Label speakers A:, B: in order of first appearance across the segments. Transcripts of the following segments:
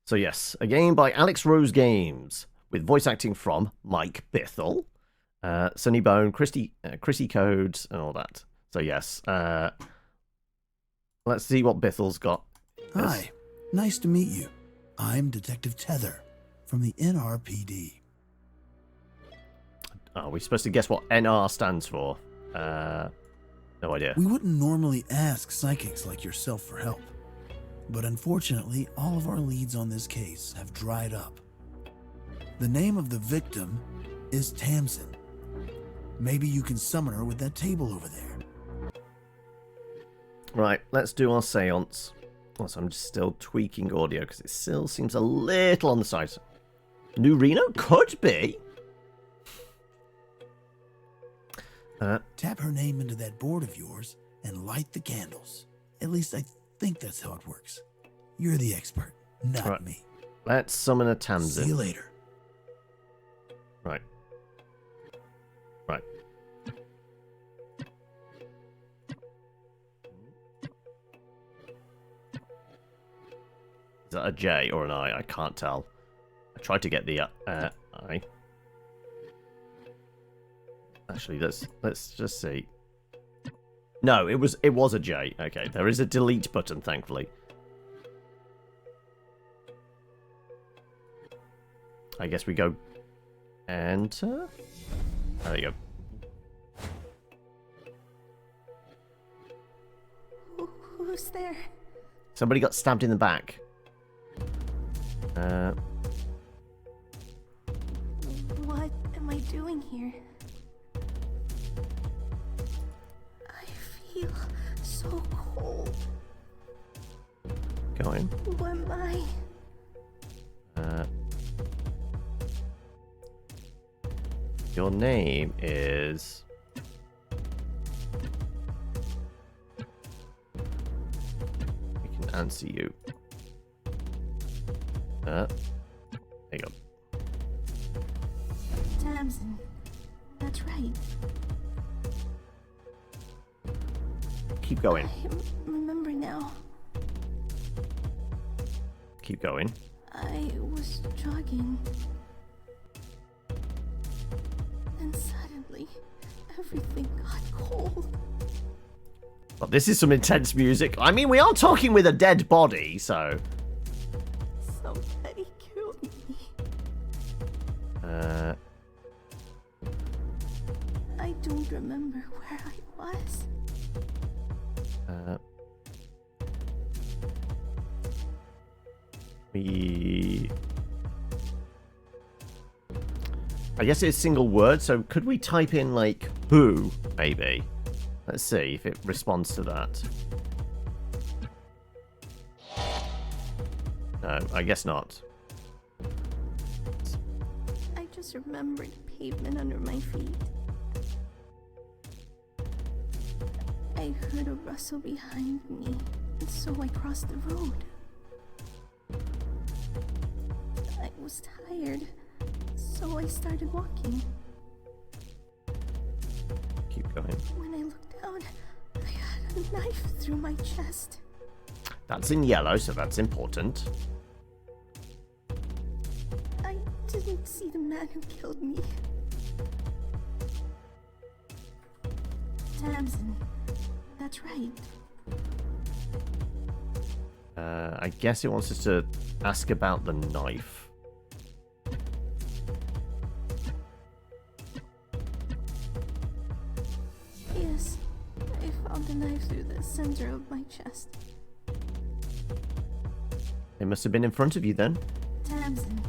A: So yes, a game by Alex Rose Games with voice acting from Mike Bithell, Sunny Bone, Chrissy Codes, and all that. So yes, let's see what Bithell's got.
B: Hi, nice to meet you. I'm Detective Tether from the NRPD.
A: Are we supposed to guess what NR stands for? No idea.
B: We wouldn't normally ask psychics like yourself for help, but unfortunately, all of our leads on this case have dried up. The name of the victim is Tamsin. Maybe you can summon her with that table over there.
A: Right, let's do our seance. Also, I'm just still tweaking audio because it still seems a little on the side. New Reno? Could be.
B: Tap her name into that board of yours and light the candles. At least I think that's how it works. You're the expert, not me.
A: Let's summon a Tamsin.
B: See you later.
A: Right. Right. Is that a J or an I? I can't tell. I tried to get the I. Actually, let's just see. No, it was a J. Okay, there is a delete button, thankfully. I guess we go enter. There you
C: go. Who's there?
A: Somebody got stabbed in the back.
C: What am I doing here? I feel so cold.
A: Go in.
C: Who am I?
A: Your name is... We can answer you. There you go.
C: Tamsin. That's right.
A: Keep going.
C: I remember now.
A: Keep going.
C: I was jogging. And suddenly, everything got cold.
A: Well, this is some intense music. I mean, we are talking with a dead body, so...
C: Somebody killed me. I don't remember where I was.
A: I guess it's a single word, so could we type in, like, who, maybe? Let's see if it responds to that. No, I guess not.
C: I just remembered pavement under my feet. I heard a rustle behind me, and so I crossed the road. I was tired, so I started walking.
A: Keep going.
C: When I looked down, I had a knife through my chest.
A: That's in yellow, so that's important.
C: I didn't see the man who killed me. Tamsin. That's right.
A: I guess it wants us to ask about the knife.
C: Yes, I found the knife through the center of my chest.
A: It must have been in front of you then.
C: Tamsin.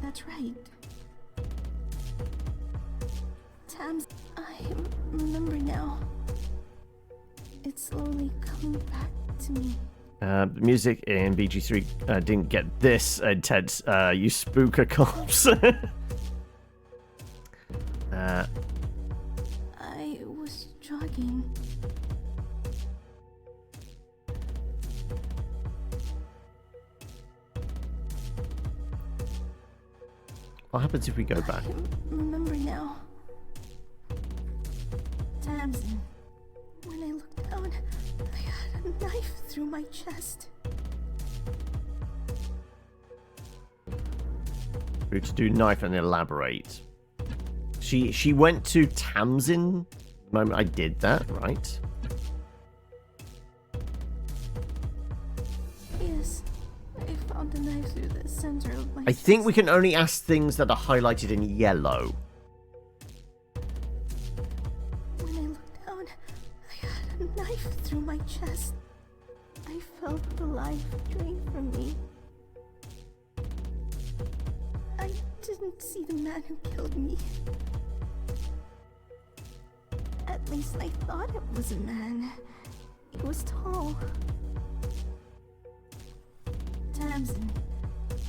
C: That's right. Tamsin. I remember now. It's slowly coming back to me.
A: The music in BG3 didn't get this intense. You spook a corpse.
C: I was jogging.
A: What happens if we go back?
C: I remember now. Tamsin. When I looked down, I had a knife through my chest.
A: We to do knife and elaborate. She went to Tamsin the moment I did that, right?
C: Yes, I found the knife through the center of my
A: I think we can only ask things that are highlighted in yellow.
C: When I looked down, I had a knife through my chest. I felt the life drain from me. I didn't see the man who killed me. At least I thought it was a man. He was tall. Tamsin.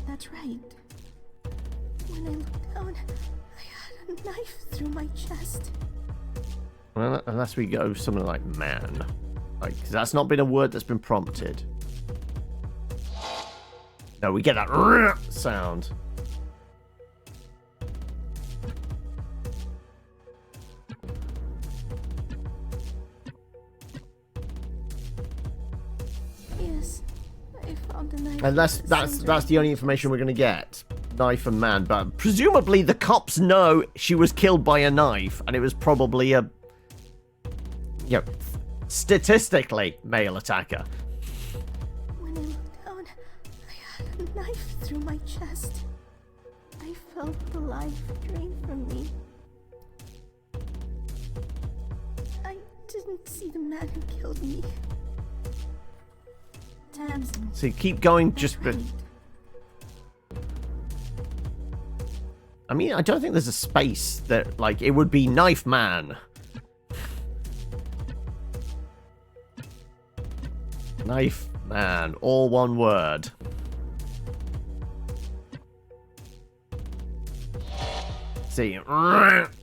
C: That's right. When I looked down, I had a knife through my chest.
A: Well, unless we go something like man. Like, 'cause that's not been a word that's been prompted. No, we get that sound.
C: Yes, I found the knife.
A: Unless that's the only information we're going to get. Knife and man, but presumably the cops know she was killed by a knife, and it was probably a, you know, statistically male attacker.
C: When I looked down, I had a knife through my chest. I felt the life drain from me. I didn't see the man who killed me. Tamsin.
A: So you keep going, just.
C: Right.
A: I mean, I don't think there's a space that, like, it would be knife man. Knife man, all one word. See,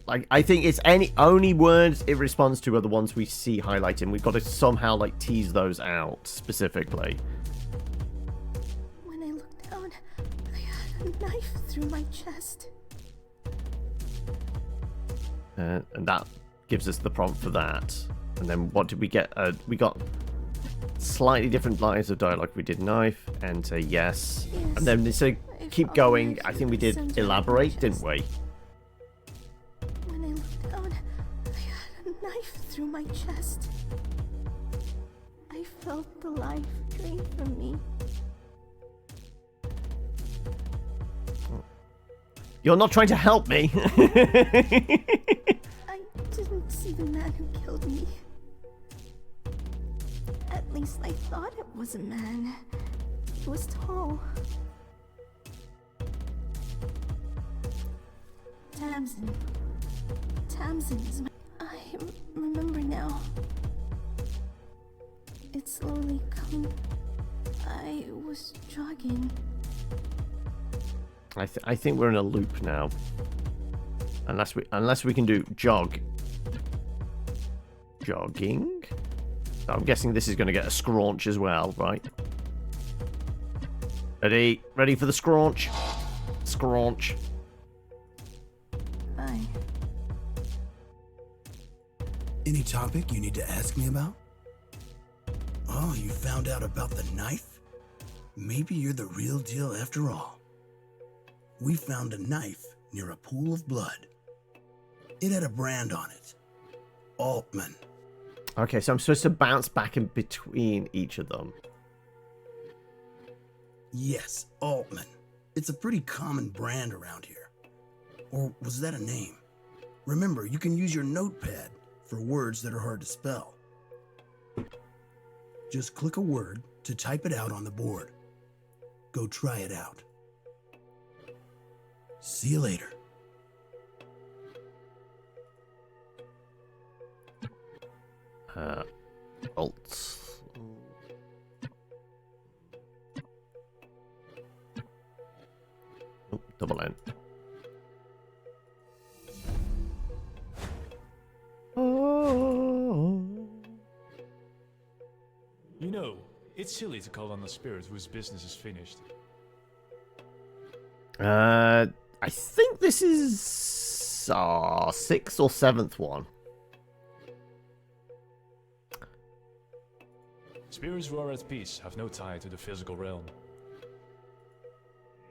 A: like, I think it's only words it responds to are the ones we see highlighted. We've got to somehow, like, tease those out specifically.
C: When I looked down, I had a knife through my chest.
A: And that gives us the prompt for that. And then what did we get? We got slightly different lines of dialogue. We did knife, enter, yes. And then they said keep going. I think we did elaborate, didn't we?
C: When I looked down, I had a knife through my chest. I felt the life drain from me.
A: You're not trying to help me.
C: I didn't see the man who killed me. At least I thought it was a man. He was tall. Tamsin. Tamsin is my... I remember now. It slowly come. I was jogging.
A: I think we're in a loop now. Unless we can do jogging. So I'm guessing this is going to get a scraunch as well, right? Ready for the scraunch? Scraunch.
C: Bye.
B: Any topic you need to ask me about? Oh, you found out about the knife? Maybe you're the real deal after all. We found a knife near a pool of blood. It had a brand on it. Altman.
A: Okay, so I'm supposed to bounce back in between each of them.
B: Yes, Altman. It's a pretty common brand around here. Or was that a name? Remember, you can use your notepad for words that are hard to spell. Just click a word to type it out on the board. Go try it out. See you later.
A: Alt. Oh, double N. Oh.
D: You know, it's silly to call on a spirit whose business is finished.
A: I think this is our 6th or 7th one.
D: Spirits who are at peace have no tie to the physical realm.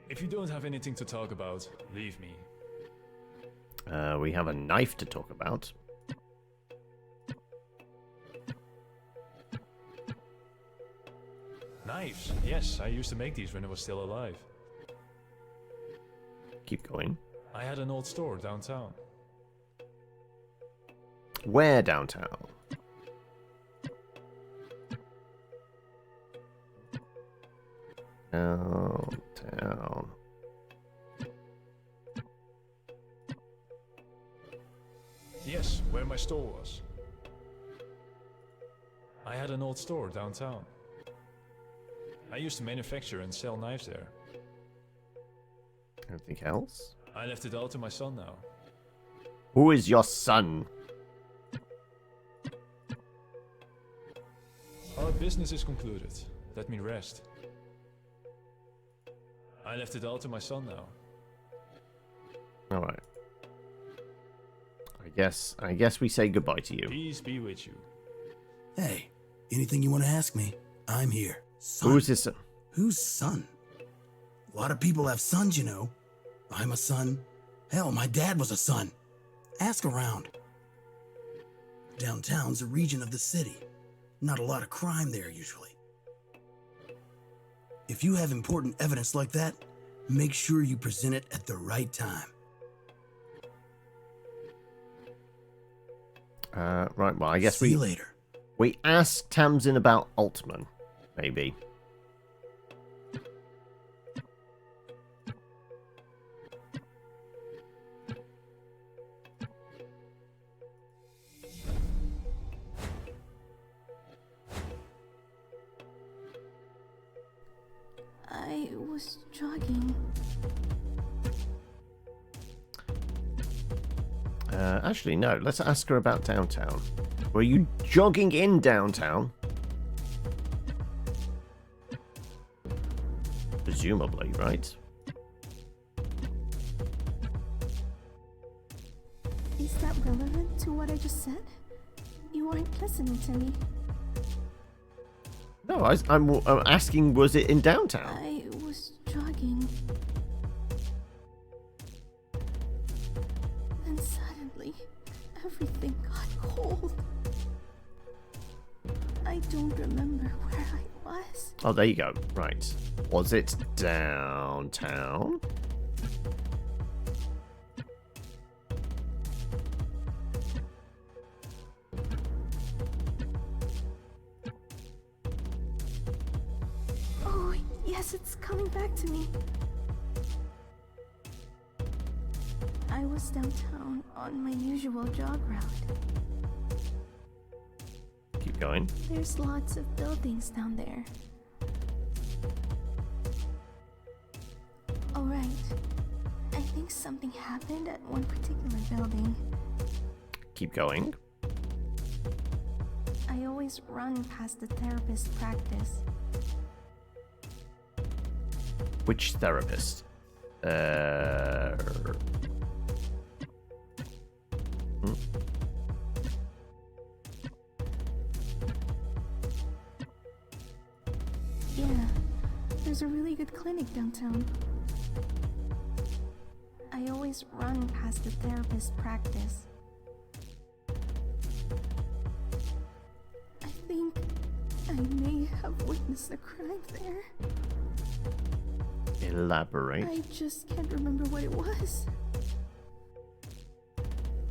D: If you don't have anything to talk about, leave me.
A: We have a knife to talk about.
D: Knives. Yes, I used to make these when I was still alive.
A: Keep going.
D: I had an old store downtown.
A: Where downtown? Downtown.
D: Yes, where my store was. I had an old store downtown. I used to manufacture and sell knives there.
A: Anything else?
D: I left it all to my son now.
A: Who is your son?
D: Our business is concluded. Let me rest. I left it all to my son now.
A: Alright. I guess we say goodbye to you.
D: Peace be with you.
B: Hey, anything you want to ask me, I'm here. Son?
A: Who is his son?
B: Whose son? A lot of people have sons, you know. I'm a son. Hell, my dad was a son. Ask around. Downtown's a region of the city. Not a lot of crime there, usually. If you have important evidence like that, make sure you present it at the right time.
A: Right, well, I guess
B: See you later.
A: we asked Tamsin about Altman, maybe.
C: I was jogging.
A: Actually, no. Let's ask her about downtown. Were you jogging in downtown? Presumably, right?
C: Is that relevant to what I just said? You aren't listening to me.
A: No, I'm asking, was it in downtown?
C: I was jogging. And suddenly, everything got cold. I don't remember where I was.
A: Oh, there you go. Right. Was it downtown?
C: Oh, yes, it's coming back to me. I was downtown on my usual jog route.
A: Keep going.
C: There's lots of buildings down there. Alright. I think something happened at one particular building.
A: Keep going.
C: I always run past the therapist's practice.
A: Which therapist?
C: Yeah, there's a really good clinic downtown. I always run past the therapist's practice. I think I may have witnessed a crime there.
A: Elaborate.
C: I just can't remember what it was.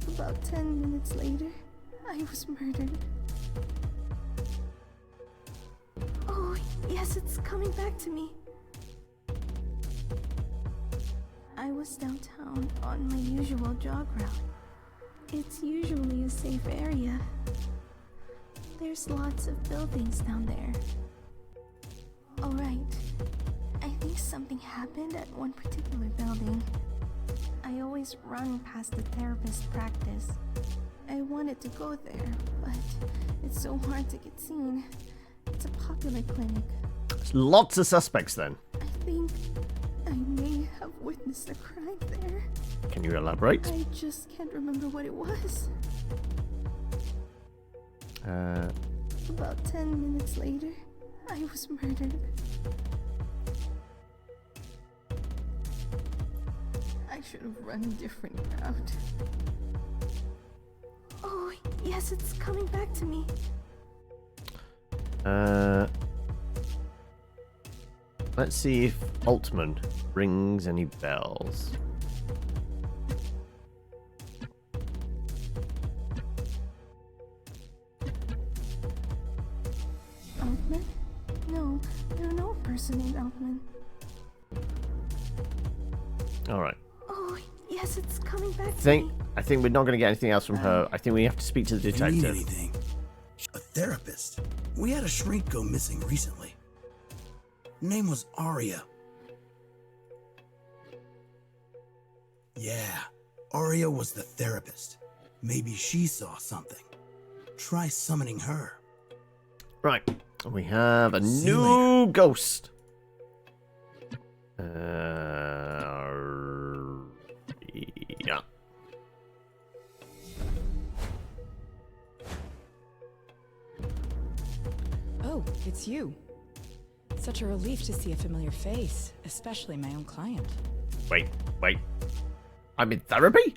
C: About 10 minutes later, I was murdered. Oh, yes, it's coming back to me. I was downtown on my usual jog route. It's usually a safe area. There's lots of buildings down there. Alright. I think something happened at one particular building. I always run past the therapist's practice. I wanted to go there, but it's so hard to get seen. It's a popular clinic.
A: There's lots of suspects then.
C: I think I may have witnessed a crime there.
A: Can you elaborate?
C: I just can't remember what it was. About 10 minutes later, I was murdered. I should have run a different route. Oh, yes, it's coming back to me.
A: Let's see if Altman rings any bells.
C: Altman? No, there's no person named Altman.
A: Alright.
C: Oh, yes, it's coming back to me.
A: I think we're not going to get anything else from her. I think we have to speak to the
B: If you need
A: detective.
B: anything, a therapist. We had a shrink go missing recently. Name was Aria. Yeah, Aria was the therapist. Maybe she saw something. Try summoning her.
A: Right. We have a
B: See you
A: new ghost. Yeah.
E: Oh, it's you. Such a relief to see a familiar face, especially my own client.
A: Wait. I'm in therapy?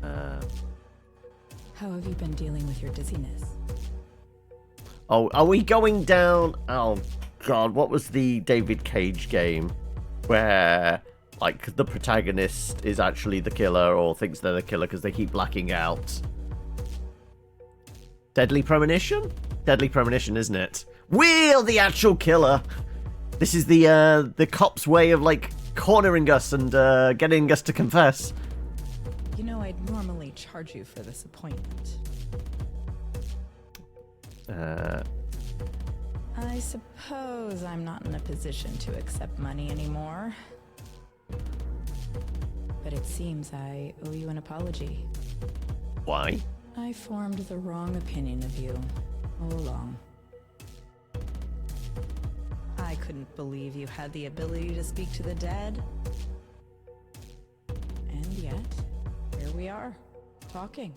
E: How have you been dealing with your dizziness?
A: Oh, are we going down? Oh, God, what was the David Cage game where, like, the protagonist is actually the killer or thinks they're the killer because they keep blacking out? Deadly Premonition? Deadly Premonition, isn't it? We're the actual killer! This is the cop's way of, like, cornering us and getting us to confess.
E: You know, I'd normally charge you for this appointment. I suppose I'm not in a position to accept money anymore. But it seems I owe you an apology.
A: Why?
E: I formed the wrong opinion of you all along. I couldn't believe you had the ability to speak to the dead. And yet, here we are, talking.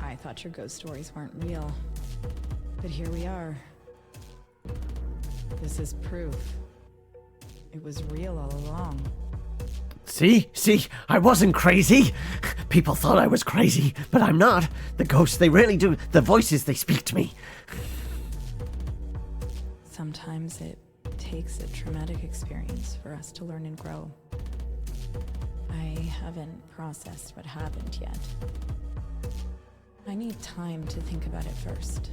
E: I thought your ghost stories weren't real, but here we are. This is proof. It was real all along.
A: See, I wasn't crazy. People thought I was crazy, but I'm not. The ghosts, they really do. The voices, they speak to me.
E: Sometimes it takes a traumatic experience for us to learn and grow. I haven't processed what happened yet. I need time to think about it first.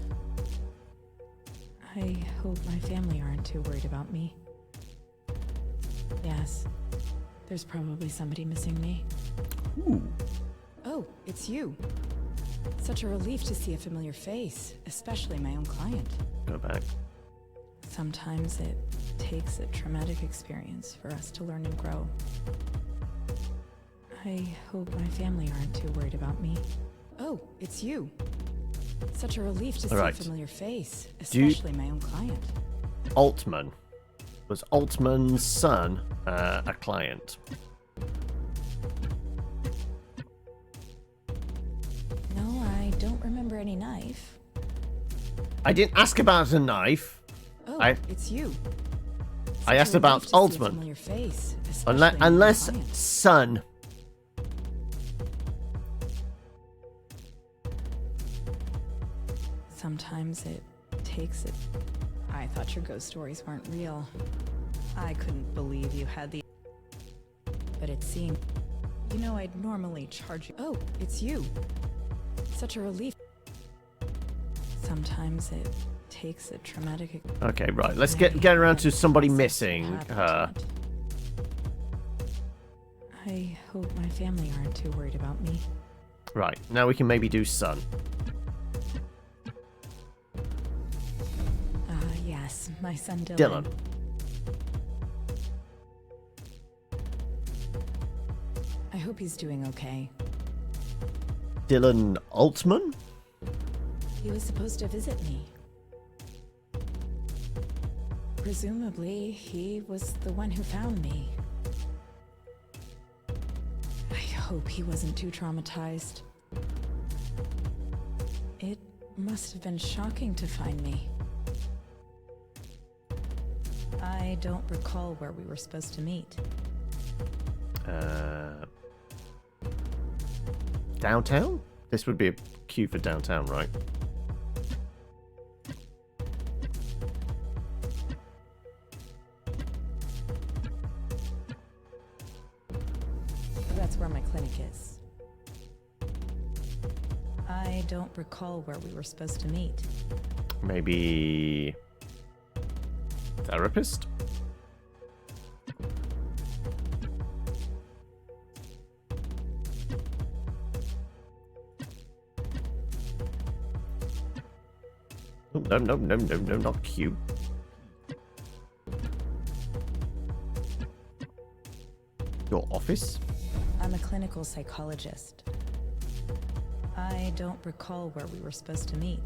E: I hope my family aren't too worried about me. Yes, there's probably somebody missing me.
A: Ooh.
E: Oh, it's you. Such a relief to see a familiar face, especially my own client.
A: Go back.
E: Sometimes it takes a traumatic experience for us to learn and grow. I hope my family aren't too worried about me. Oh, it's you. Such a relief to see a familiar face, especially my own client.
A: Altman. Was Altman's son a client?
E: No, I don't remember any knife.
A: I didn't ask about a knife.
E: Oh, it's you.
A: I asked about Altman. Unless son.
E: Sometimes it takes it. I thought your ghost stories weren't real. I couldn't believe you had the. But it seemed. You know, I'd normally charge you. Oh, it's you. Such a relief. Sometimes it takes a traumatic.
A: Okay, right. Let's get around to somebody missing her.
E: I hope my family aren't too worried about me.
A: Right. Now we can maybe do son.
E: Yes, my son Dylan.
A: Dylan.
E: I hope he's doing okay.
A: Dylan Altman?
E: He was supposed to visit me. Presumably, he was the one who found me. I hope he wasn't too traumatized. It must have been shocking to find me. I don't recall where we were supposed to meet.
A: Downtown? This would be a queue for downtown, right?
E: That's where my clinic is. I don't recall where we were supposed to meet.
A: Maybe... therapist? Oh, no, not Q. Your office?
E: I'm a clinical psychologist. I don't recall where we were supposed to meet.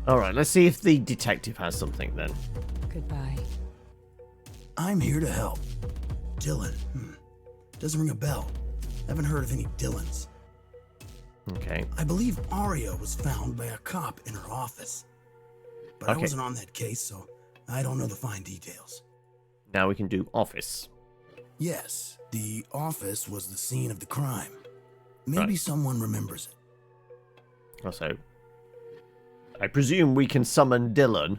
A: Alright, let's see if the detective has something then.
E: Goodbye.
B: I'm here to help. Dylan. Doesn't ring a bell. Haven't heard of any Dylans.
A: Okay.
B: I believe Aria was found by a cop in her office. But I
A: Okay.
B: wasn't on that case, so I don't know the fine details.
A: Now we can do office.
B: Yes, the office was the scene of the crime. Maybe
A: Right.
B: someone remembers it.
A: Also, I presume we can summon Dylan.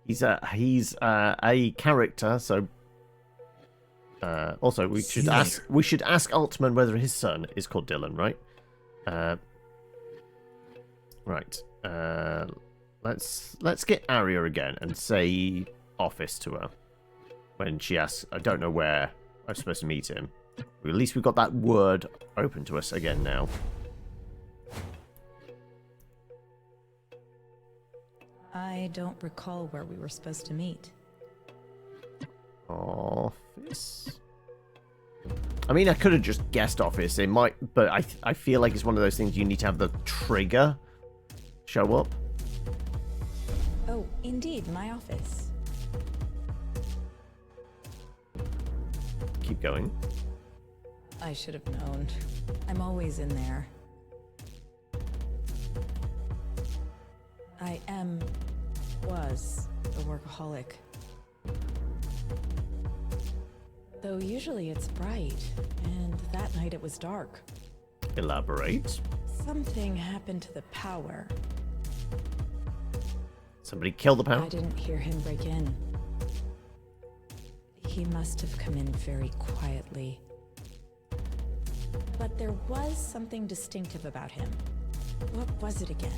A: He's a character, so also we
B: See
A: should
B: you
A: ask
B: later.
A: Altman whether his son is called Dylan, right? Right. Let's get Aria again and say office to her when she asks. I don't know where I'm supposed to meet him. At least we've got that word open to us again now.
E: I don't recall where we were supposed to meet.
A: Office. I mean, I could have just guessed office. It might, but I feel like it's one of those things you need to have the trigger show up.
E: Oh, indeed, my office.
A: Keep going.
E: I should have known. I'm always in there. I was a workaholic. Though usually it's bright, and that night it was dark.
A: Elaborate.
E: Something happened to the power.
A: Somebody kill the power.
E: I didn't hear him break in. He must have come in very quietly. But there was something distinctive about him. What was it again?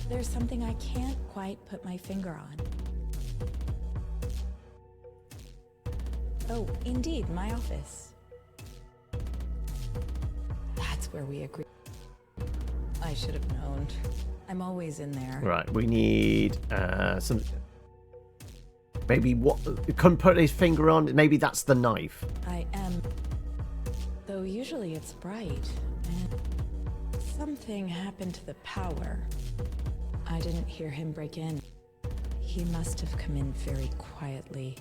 E: There's something I can't quite put my finger on. Oh, indeed, my office. That's where we agree. I should have known. I'm always in there.
A: Right, we need some. Maybe what? Couldn't put his finger on. Maybe that's the knife.
E: Though usually it's bright, and something happened to the power. I didn't hear him break in. He must have come in very quietly.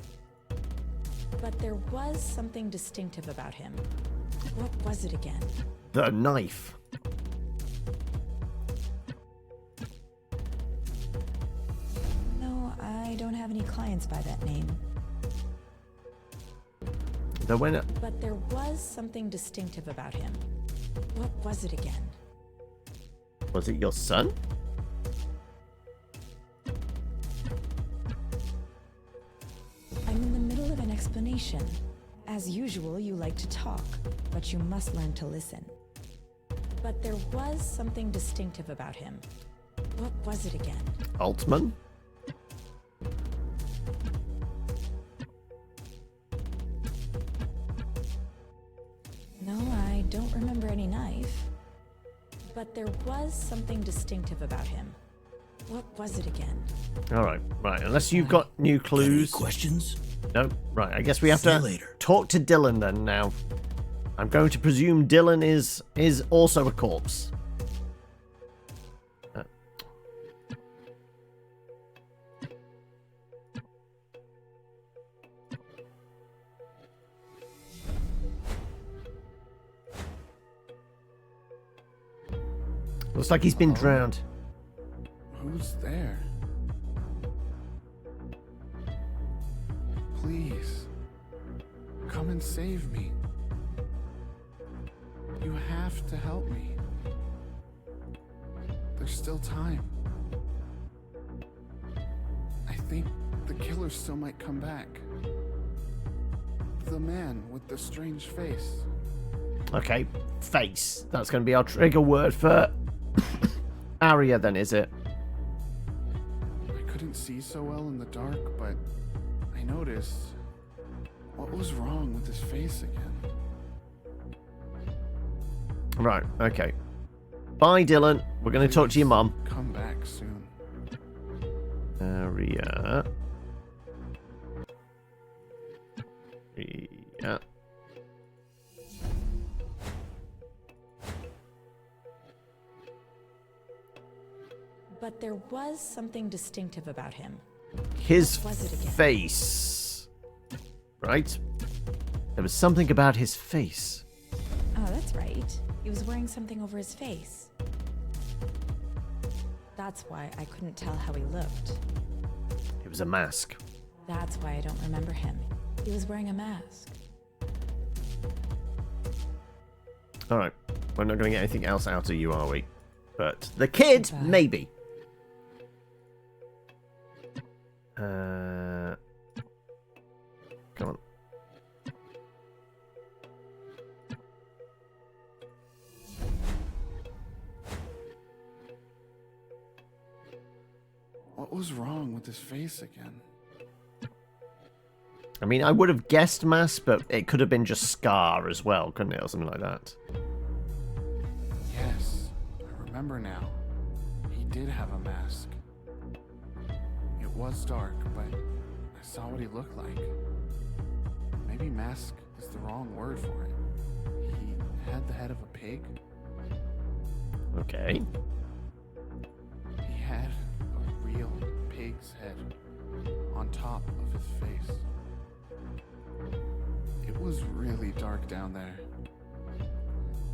E: But there was something distinctive about him. What was it again?
A: The knife.
E: No, I don't have any clients by that name.
A: The winner.
E: But there was something distinctive about him. What was it again?
A: Was it your son?
E: I'm in the middle of an explanation. As usual, you like to talk, but you must learn to listen. But there was something distinctive about him. What was it again?
A: Altman.
E: No, I don't remember any knife. But there was something distinctive about him. What was it again?
A: All right, right. Unless you've got new
B: Got any
A: clues.
B: questions?
A: No, right. I guess we have
B: See you
A: to
B: later.
A: talk to Dylan then. Now, I'm going to presume Dylan is also a corpse. Looks like he's been drowned.
F: Who's there? Please, come and save me. You have to help me. There's still time. I think the killer still might come back. The man with the strange face.
A: Okay, face. That's going to be our trigger word for Arya then, is it?
F: I couldn't see so well in the dark, but I noticed. What was wrong with his face again?
A: Right, okay. Bye, Dylan. We're going to talk to your mum.
F: Come back soon.
A: Arya. Yeah.
E: But there was something distinctive about him.
A: His
E: What was it again?
A: face. Right? There was something about his face.
E: Oh, that's right. He was wearing something over his face. That's why I couldn't tell how he looked.
A: It was a mask.
E: That's why I don't remember him. He was wearing a mask.
A: Alright. We're not going to get anything else out of you, are we? But the kid,
E: Goodbye.
A: maybe. Come on.
F: What was wrong with his face again?
A: I mean, I would have guessed mask, but it could have been just scar as well, couldn't it? Or something like that.
F: Yes, I remember now. He did have a mask. It was dark, but I saw what he looked like. Maybe mask is the wrong word for it. He had the head of a pig.
A: Okay.
F: He had a real pig's head on top of his face. It was really dark down there.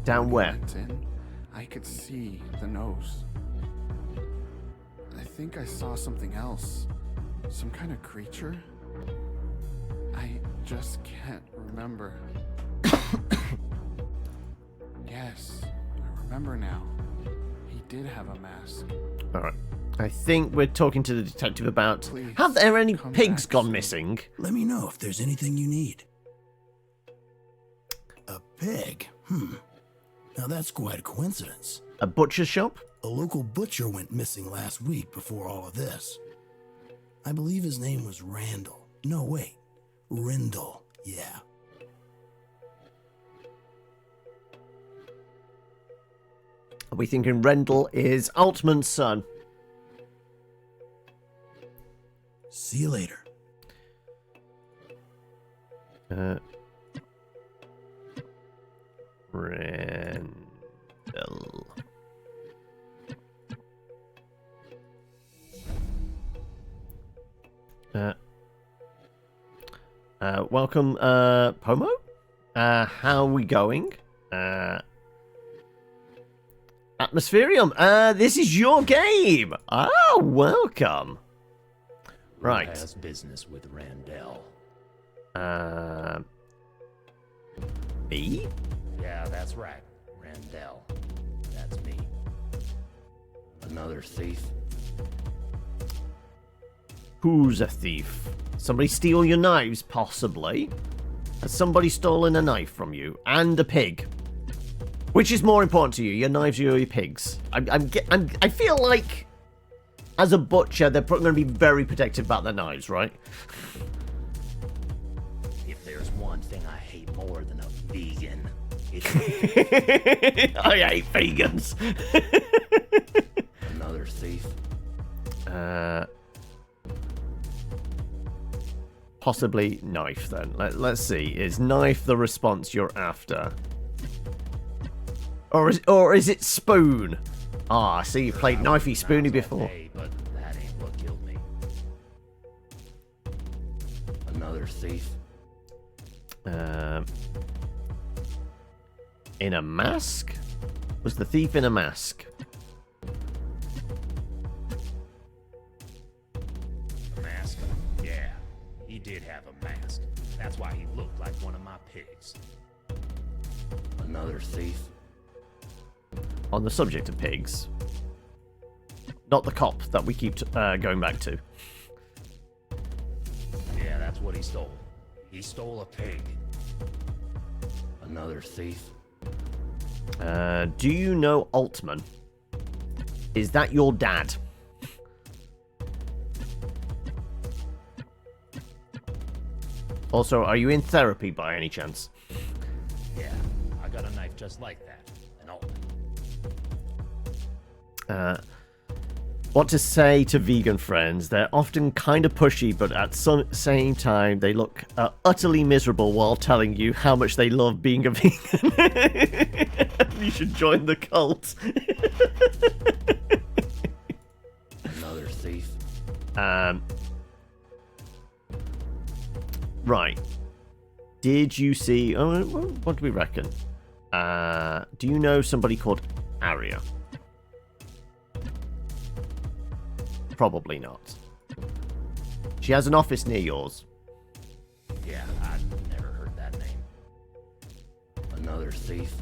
A: Down
F: When
A: where?
F: I went in, I could see the nose. I think I saw something else. Some kind of creature. I just can't remember. Yes, I remember now. He did have a mask.
A: Alright. I think we're talking to the detective about...
F: Please,
A: have there any
F: come
A: pigs
F: back
A: gone
F: soon.
A: missing?
B: Let me know if there's anything you need. A pig? Now that's quite a coincidence.
A: A butcher's shop?
B: A local butcher went missing last week before all of this. I believe his name was Randall. No, wait. Rindle, yeah.
A: Are we thinking Rendell is Altman's son?
B: See you later.
A: Rendell. Welcome, Pomo? How are we going? Atmospherium, this is your game! Oh, welcome! Right.
G: Who has business with Randell?
A: Me?
G: Yeah, that's right. Randell. That's me. Another thief?
A: Who's a thief? Somebody steal your knives, possibly? Has somebody stolen a knife from you? And a pig? Which is more important to you, your knives or your pigs? I feel like, as a butcher, they're probably going to be very protective about their knives, right?
G: If there's one thing I hate more than a vegan, it's
A: I hate vegans.
G: another thief.
A: Possibly knife, then. Let's see. Is knife the response you're after? Or is it spoon? Ah, I see you played knifey spoony before.
G: Hey, but that ain't what killed me. Another thief.
A: In a mask? Was the thief in a mask?
G: A mask? Yeah. He did have a mask. That's why he looked like one of my pigs. Another thief?
A: On the subject of pigs. Not the cop that we keep going back to.
G: Yeah, that's what he stole. He stole a pig. Another thief?
A: Do you know Altman? Is that your dad? Also, are you in therapy by any chance?
G: Yeah, I got a knife just like that. An Altman.
A: What to say to vegan friends? They're often kind of pushy, but at some same time, they look utterly miserable while telling you how much they love being a vegan. You should join the cult.
G: Another thief?
A: Right. Did you see... Oh, what do we reckon? Do you know somebody called Aria? Probably not. She has an office near yours.
G: Yeah, I've never heard that name. Another thief?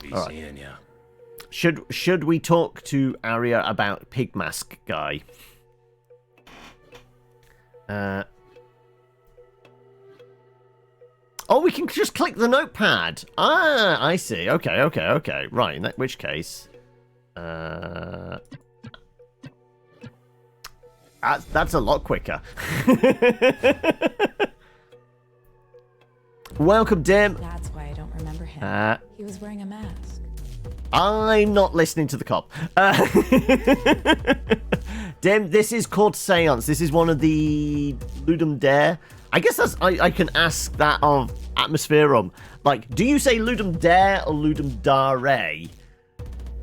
G: Be
A: All right.
G: seeing ya.
A: Should we talk to Aria about Pig Mask Guy? Oh, we can just click the notepad. Ah, I see. Okay. Right, in which case... That's a lot quicker. Welcome, Dim.
E: That's why I don't remember him. He was wearing a mask.
A: I'm not listening to the cop. Dim, this is called Seance. This is one of the Ludum Dare. I guess that's I can ask that of Atmospherium. Like, do you say Ludum Dare or Ludum Dare?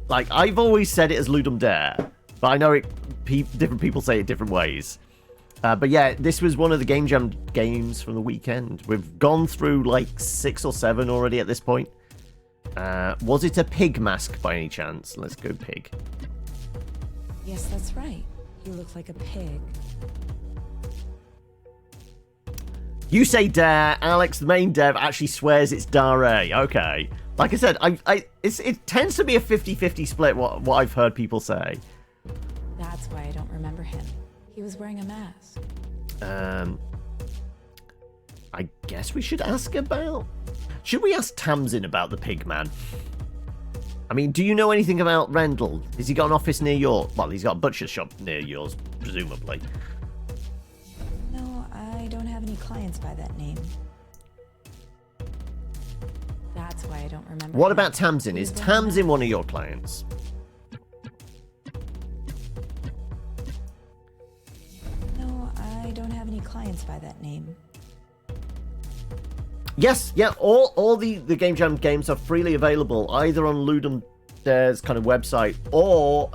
A: Like, I've always said it as Ludum Dare, but I know different people say it different ways. But yeah, this was one of the GameJam games from the weekend. We've gone through like 6 or 7 already at this point. Was it a pig mask by any chance? Let's go pig.
E: Yes, that's right. He looks like a pig.
A: You say dare. Alex, the main dev, actually swears it's dare. Okay. Like I said, it tends to be a 50-50 split, what I've heard people say.
E: That's why I don't remember him. He was wearing a mask.
A: I guess we should ask about... Should we ask Tamsin about the pig man? I mean, do you know anything about Rendell? Has he got an office near yours? Well, he's got a butcher shop near yours, presumably.
E: No, I don't have any clients by that name. That's why I don't remember.
A: What
E: him.
A: about Tamsin?
E: He
A: Is
E: was wearing a
A: Tamsin
E: mask.
A: one of your clients?
E: No, I don't have any clients by that name.
A: Yes, yeah, all the GameJam games are freely available either on Ludum Dare's kind of website or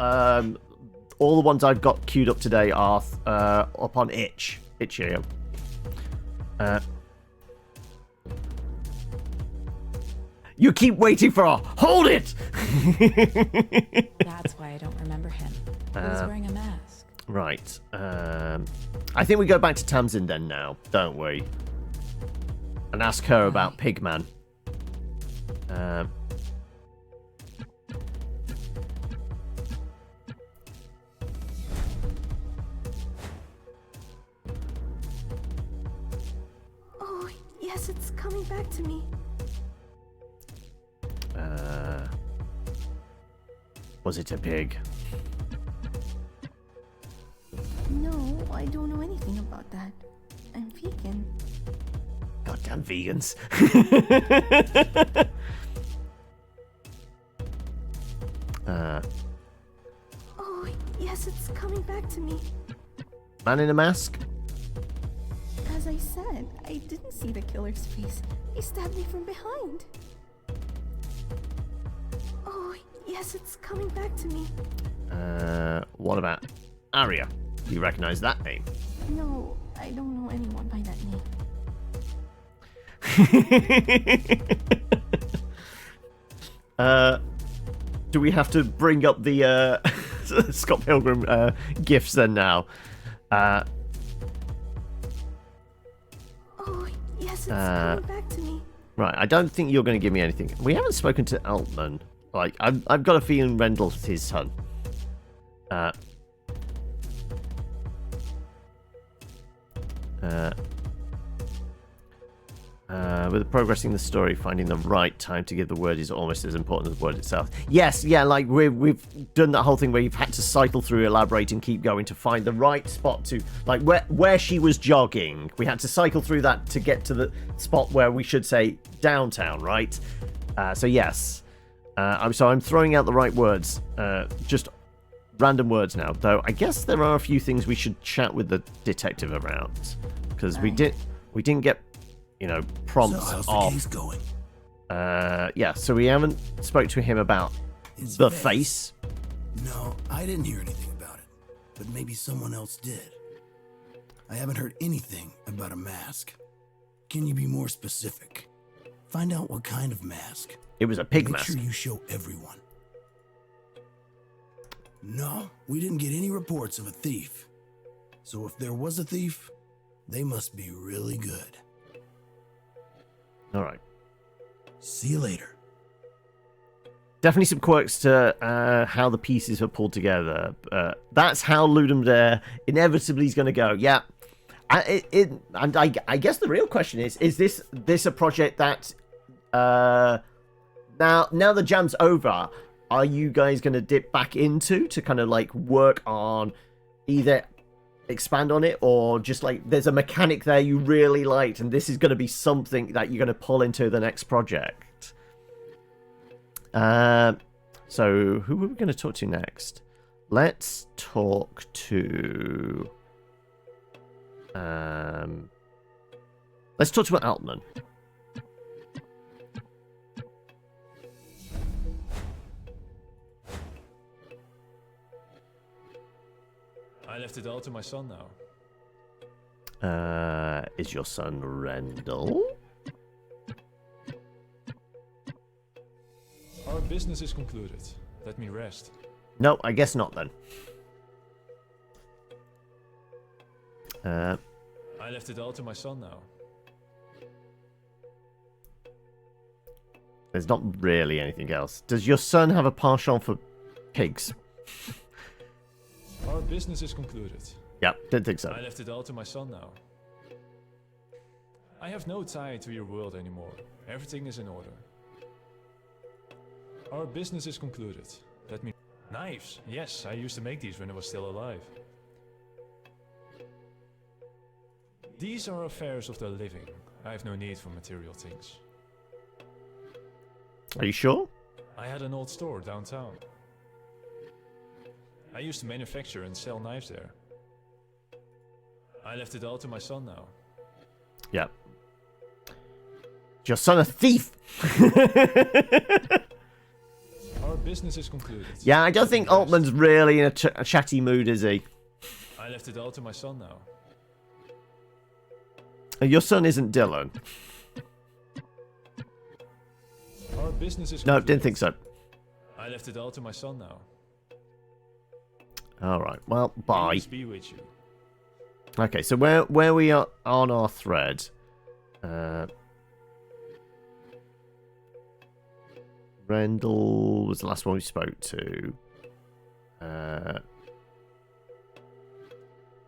A: all the ones I've got queued up today are up on itch.io. You keep waiting for a hold it.
E: That's why I don't remember him. He was wearing a mask.
A: Right. I think we go back to Tamsin then now, don't we? And ask her about Pigman.
C: Oh, yes, it's coming back to me.
A: Was it a pig?
C: No, I don't know anything about that. I'm vegan.
A: Goddamn vegans.
C: Oh, yes, it's coming back to me.
A: Man in a mask?
C: As I said, I didn't see the killer's face. He stabbed me from behind. Oh, yes, it's coming back to me.
A: What about Aria? Do you recognize that name?
C: No, I don't know anyone by that name.
A: Do we have to bring up the Scott Pilgrim gifts then now.
C: Oh, yes, it's coming back to me.
A: Right, I don't think you're going to give me anything. We haven't spoken to Altman. Like, I've got a feeling Rendell's his son. With progressing the story, finding the right time to give the word is almost as important as the word itself. Yes, yeah, like we've done that whole thing where you've had to cycle through, elaborate, and keep going to find the right spot to, like, where she was jogging. We had to cycle through that to get to the spot where we should say downtown, right? So yes, I'm throwing out the right words, just random words now. Though I guess there are a few things we should chat with the detective around, because we didn't get, you know, prompts
B: So how's the
A: of.
B: case going?
A: Yeah, so we haven't spoke to him about
B: His
A: the
B: face.
A: face.
B: No, I didn't hear anything about it, but maybe someone else did. I haven't heard anything about a mask. Can you be more specific? Find out what kind of mask.
A: It was a pig
B: Make
A: mask.
B: sure you show everyone. No, we didn't get any reports of a thief. So if there was a thief, they must be really good.
A: All right.
B: See you later.
A: Definitely some quirks to how the pieces are pulled together. That's how Ludum Dare inevitably is going to go. Yeah. And I guess the real question is this a project that now the jam's over, are you guys going to dip back into to kind of like work on either expand on it, or just like there's a mechanic there you really liked and this is going to be something that you're going to pull into the next project? So who are we going to talk to next? Let's talk to Altman.
D: I left it all to my son now.
A: Is your son Rendell?
D: Our business is concluded. Let me rest.
A: No, I guess not then.
D: I left it all to my son now.
A: There's not really anything else. Does your son have a penchant for pigs?
D: Our business is concluded.
A: Yep, didn't think so.
D: I left it all to my son now. I have no tie to your world anymore. Everything is in order. Our business is concluded. Let me... Knives! Yes, I used to make these when I was still alive. These are affairs of the living. I have no need for material things.
A: Are you sure?
D: I had an old store downtown. I used to manufacture and sell knives there. I left it all to my son now.
A: Yep. Is your son a thief?
D: Our business is concluded.
A: Yeah, I don't think Altman's really in a chatty mood, is he?
D: I left it all to my son now.
A: Your son isn't Dylan.
D: Our business is
A: No,
D: concluded.
A: didn't think so.
D: I left it all to my son now.
A: All right. Well, bye.
D: Peace be with you.
A: Okay, so where we are on our thread? Rendell was the last one we spoke to.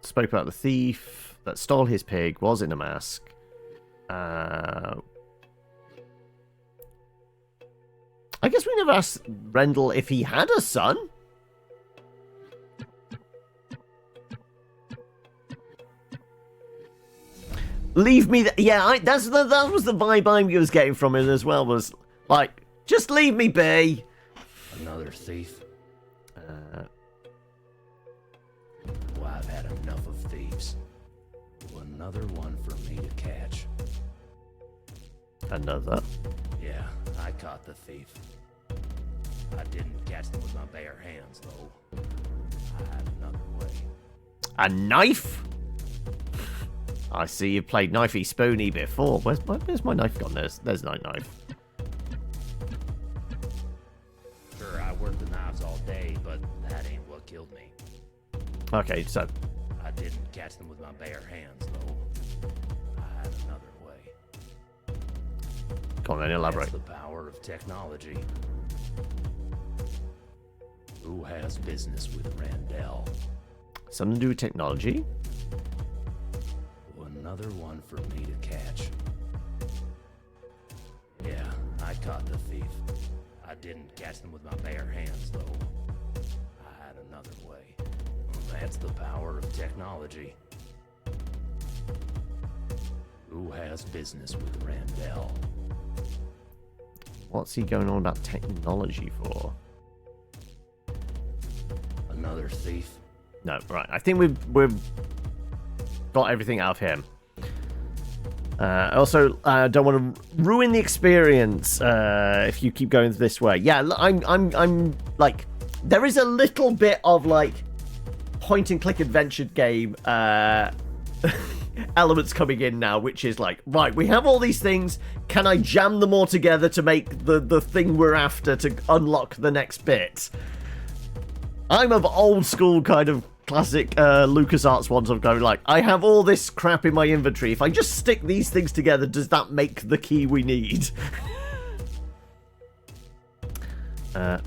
A: Spoke about the thief that stole his pig, was in a mask. I guess we never asked Rendell if he had a son. Leave me. Yeah, that was the vibe I was getting from it as well. Was like, just leave me be.
G: Another thief? Well, I've had enough of thieves. Another one for me to catch.
A: Another.
G: Yeah, I caught the thief. I didn't catch them with my bare hands, though. I had another way.
A: A knife? I see you've played Knifey Spoony before. Where's my knife gone? There's no knife.
G: Sure, I work the knives all day, but that ain't what killed me.
A: Okay, so
G: I didn't catch them with my bare hands, though. I had another way.
A: go on then, elaborate.
G: That's the power of technology. Who has business with Randall?
A: Something to do with technology?
G: Another one for me to catch. Yeah, I caught the thief. I didn't catch them with my bare hands, though. I had another way. That's the power of technology. Who has business with Randall?
A: What's he going on about technology for?
G: Another thief?
A: No, right. I think we've got everything out of him. I also don't want to ruin the experience if you keep going this way. Yeah, I'm like, there is a little bit of like point and click adventure game elements coming in now, which is like, right, we have all these things. Can I jam them all together to make the thing we're after to unlock the next bit? I'm of old school kind of classic LucasArts ones of going like, I have all this crap in my inventory. If I just stick these things together, does that make the key we need? I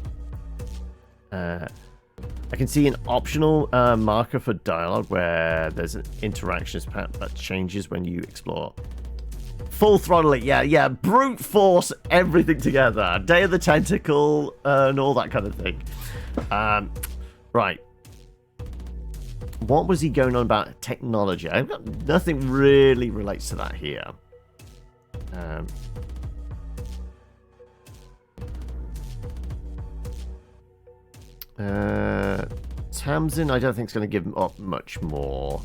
A: can see an optional marker for dialogue where there's an interactions pattern that changes when you explore. Full throttle it, yeah, brute force everything together. Day of the Tentacle and all that kind of thing. Right. What was he going on about technology? I've got nothing really relates to that here. Tamsin, I don't think is going to give up much more.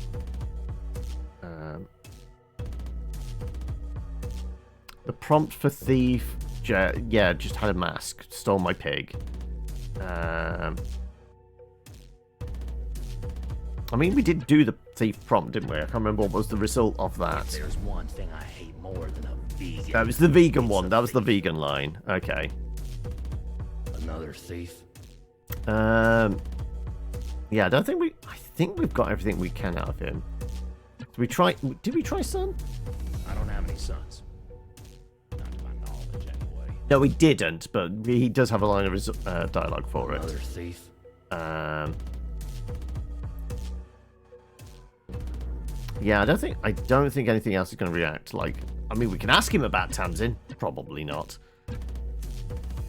A: The prompt for thief, yeah, just had a mask, stole my pig. I mean, we did do the thief prompt, didn't we? I can't remember what was the result of that.
G: There's one thing I hate more than a vegan.
A: That was the vegan one. That was the vegan line. Okay.
G: Another thief.
A: Yeah, I think we've got everything we can out of him. Did we try son?
G: I don't have any sons. Not to my knowledge, anyway.
A: No, we didn't, but he does have a line of dialogue for it.
G: Another thief.
A: Yeah, I don't think anything else is going to react. Like, I mean, we can ask him about Tamsin. Probably not.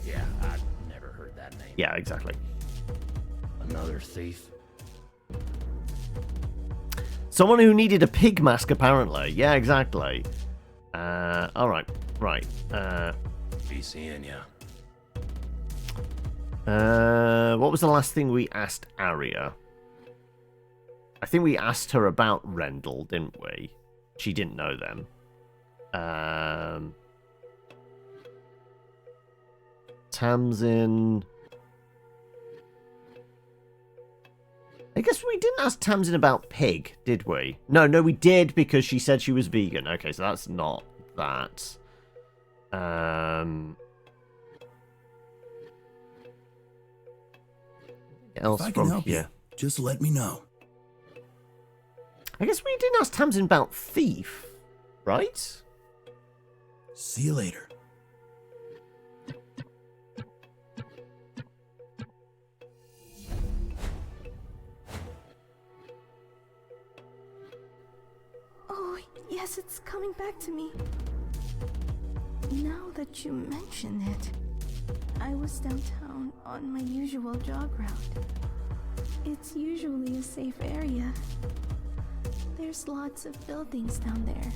G: Yeah, I've never heard that name.
A: Yeah, exactly.
G: Another thief.
A: Someone who needed a pig mask, apparently. Yeah, exactly. All right, right.
G: Be seeing ya.
A: What was the last thing we asked Arya? I think we asked her about Rendell, didn't we? She didn't know them. Tamsin. I guess we didn't ask Tamsin about pig, did we? No, we did because she said she was vegan. Okay, so that's not that. Else
B: If I can
A: from
B: help
A: here.
B: you, just let me know.
A: I guess we didn't ask Tamsin about thief, right?
B: See you later.
C: Oh, yes, it's coming back to me. Now that you mention it, I was downtown on my usual jog route. It's usually a safe area. There's lots of buildings down there.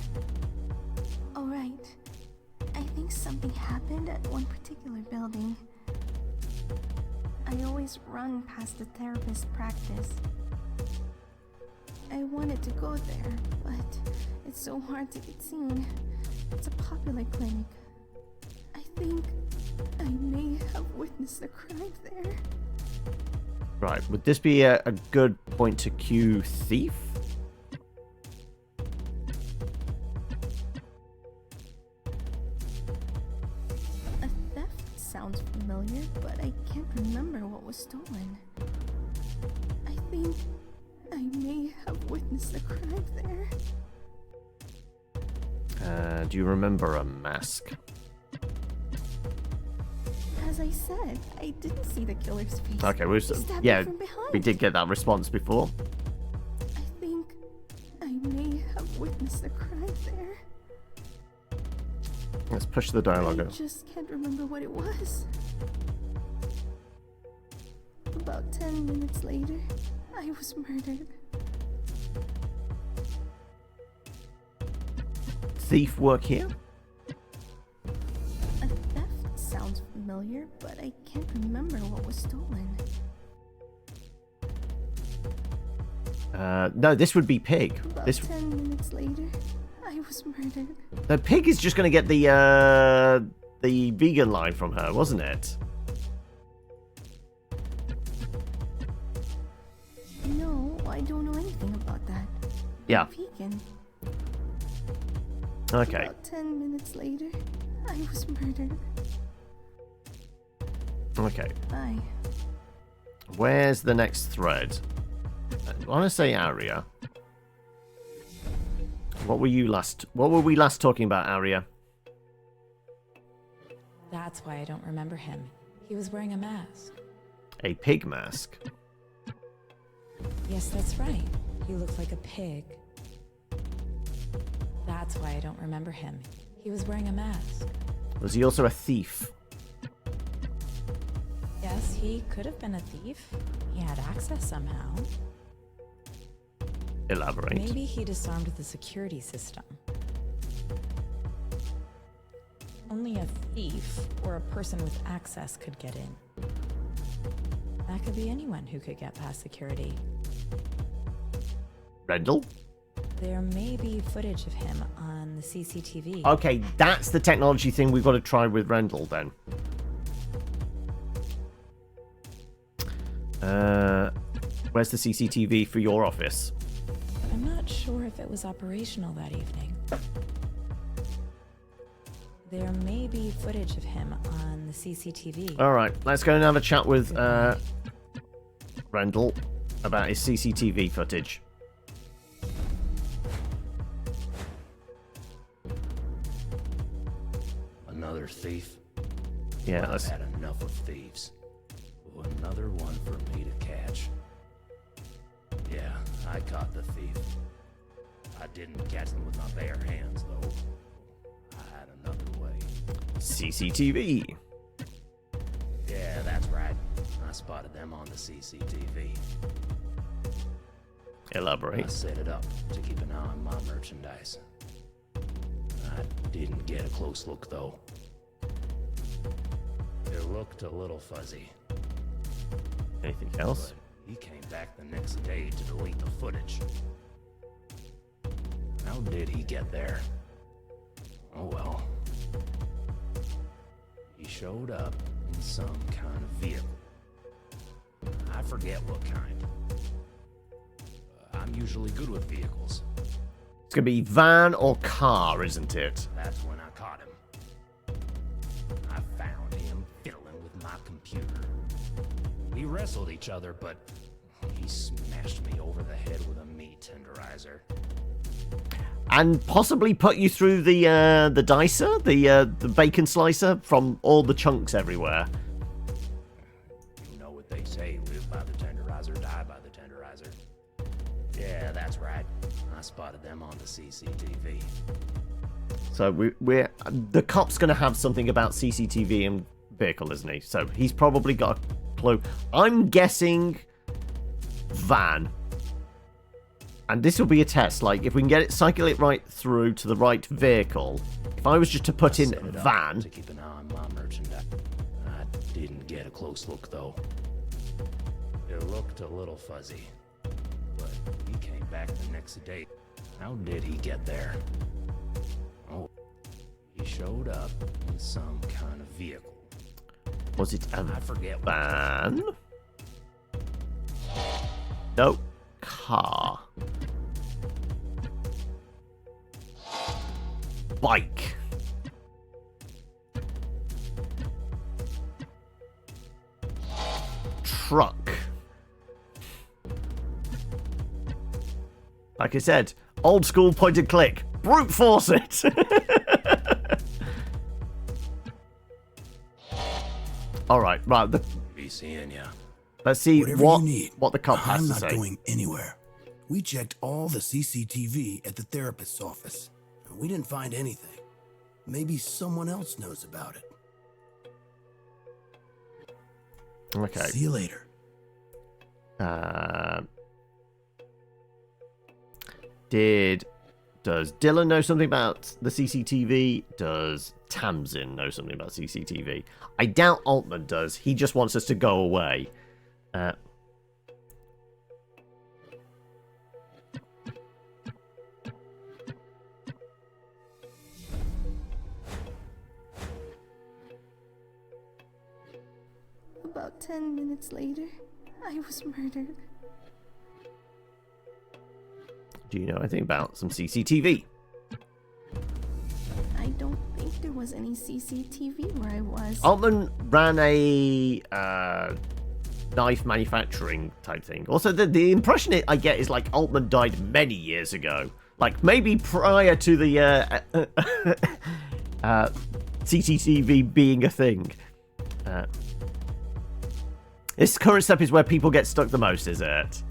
C: Oh, right. I think something happened at one particular building. I always run past the therapist's practice. I wanted to go there, but it's so hard to get seen. It's a popular clinic. I think I may have witnessed a crime there.
A: Right, would this be a good point to cue thief?
C: A theft sounds familiar, but I can't remember what was stolen. think I may have witnessed a crime there.
A: Do you remember a mask?
C: As I said, I didn't see the killer's face.
A: Okay,
C: He stabbed me from behind.
A: we did get that response before.
C: I think I may have witnessed a crime there.
A: Let's push the dialogue
C: I
A: up.
C: just can't remember what it was. About 10 minutes later, I was murdered.
A: Thief work here?
C: A theft sounds familiar, but I can't remember what was stolen.
A: No, this would be Pig.
C: About
A: This
C: 10 minutes later, I was murdered.
A: the Pig is just going to get the vegan line from her, wasn't it?
C: No, I don't know anything about that.
A: Yeah.
C: Vegan.
A: Okay.
C: About 10 minutes later, I was murdered.
A: Okay.
C: Bye.
A: Where's the next thread? I want to say Aria. What were we last talking about, Aria?
E: That's why I don't remember him. He was wearing a mask.
A: A pig mask.
E: Yes, that's right. He looked like a pig. That's why I don't remember him. He was wearing a mask.
A: Was he also a thief?
E: Yes, he could have been a thief. He had access somehow.
A: Elaborate.
E: Maybe he disarmed the security system. Only a thief or a person with access could get in. That could be anyone who could get past security.
A: Rendell?
E: There may be footage of him on the CCTV.
A: Okay, that's the technology thing we've got to try with Rendell then. Where's the CCTV for your office?
E: I'm not sure if it was operational that evening. There may be footage of him on the CCTV.
A: Alright, let's go and have a chat with Rendell about his CCTV footage.
G: Another thief?
A: Yeah,
G: I've
A: let's...
G: had enough of thieves. Another one for me to catch. Yeah, I caught the thief. I didn't catch them with my bare hands, though. I had another way.
A: CCTV.
G: Yeah, that's right. I spotted them on the CCTV. I
A: Elaborate.
G: set it up to keep an eye on my merchandise. I didn't get a close look, though. It looked a little fuzzy.
A: Anything else?
G: But he came back the next day to delete the footage. How did he get there? Oh well. He showed up in some kind of vehicle. I forget what kind. I'm usually good with vehicles.
A: It's going to be van or car, isn't it?
G: That's when I caught him. I found him fiddling with my computer. We wrestled each other, but he smashed me over the head with a meat tenderizer.
A: And possibly put you through the dicer, the bacon slicer, from all the chunks everywhere.
G: You know what they say, live by the tenderizer, die by the tenderizer. Yeah, that's right. I spotted them on the CCTV.
A: So we're the cop's going to have something about CCTV and vehicle, isn't he? So he's probably got a clue. I'm guessing van. And this will be a test. Like, if we can get it, cycle it right through to the right vehicle. If I was just to put in
G: Set it up
A: van,
G: to keep an eye on my merchandise. I didn't get a close look, though. It looked a little fuzzy. But he came back the next day. How did he get there? Oh, he showed up in some kind of vehicle.
A: was it a
G: I forget what.
A: van? No, car. Bike. Truck. Like I said, old school point and click. Brute force it. All right.
G: Be seeing ya.
A: Let's see
B: Whatever
A: what
B: you need.
A: the cop has
B: I'm
A: to
B: not
A: say.
B: going anywhere. We checked all the CCTV at the therapist's office. We didn't find anything. Maybe someone else knows about it.
A: Okay.
B: See you later.
A: Does Dylan know something about the CCTV? Does Tamsin know something about CCTV? I doubt Altman does. He just wants us to go away.
C: About 10 minutes later, I was murdered.
A: Do you know anything about some CCTV?
C: I don't think there was any CCTV where I was.
A: Altman ran a knife manufacturing type thing. Also, the impression I get is like Altman died many years ago. Like maybe prior to the CCTV being a thing. This current step is where people get stuck the most, is it?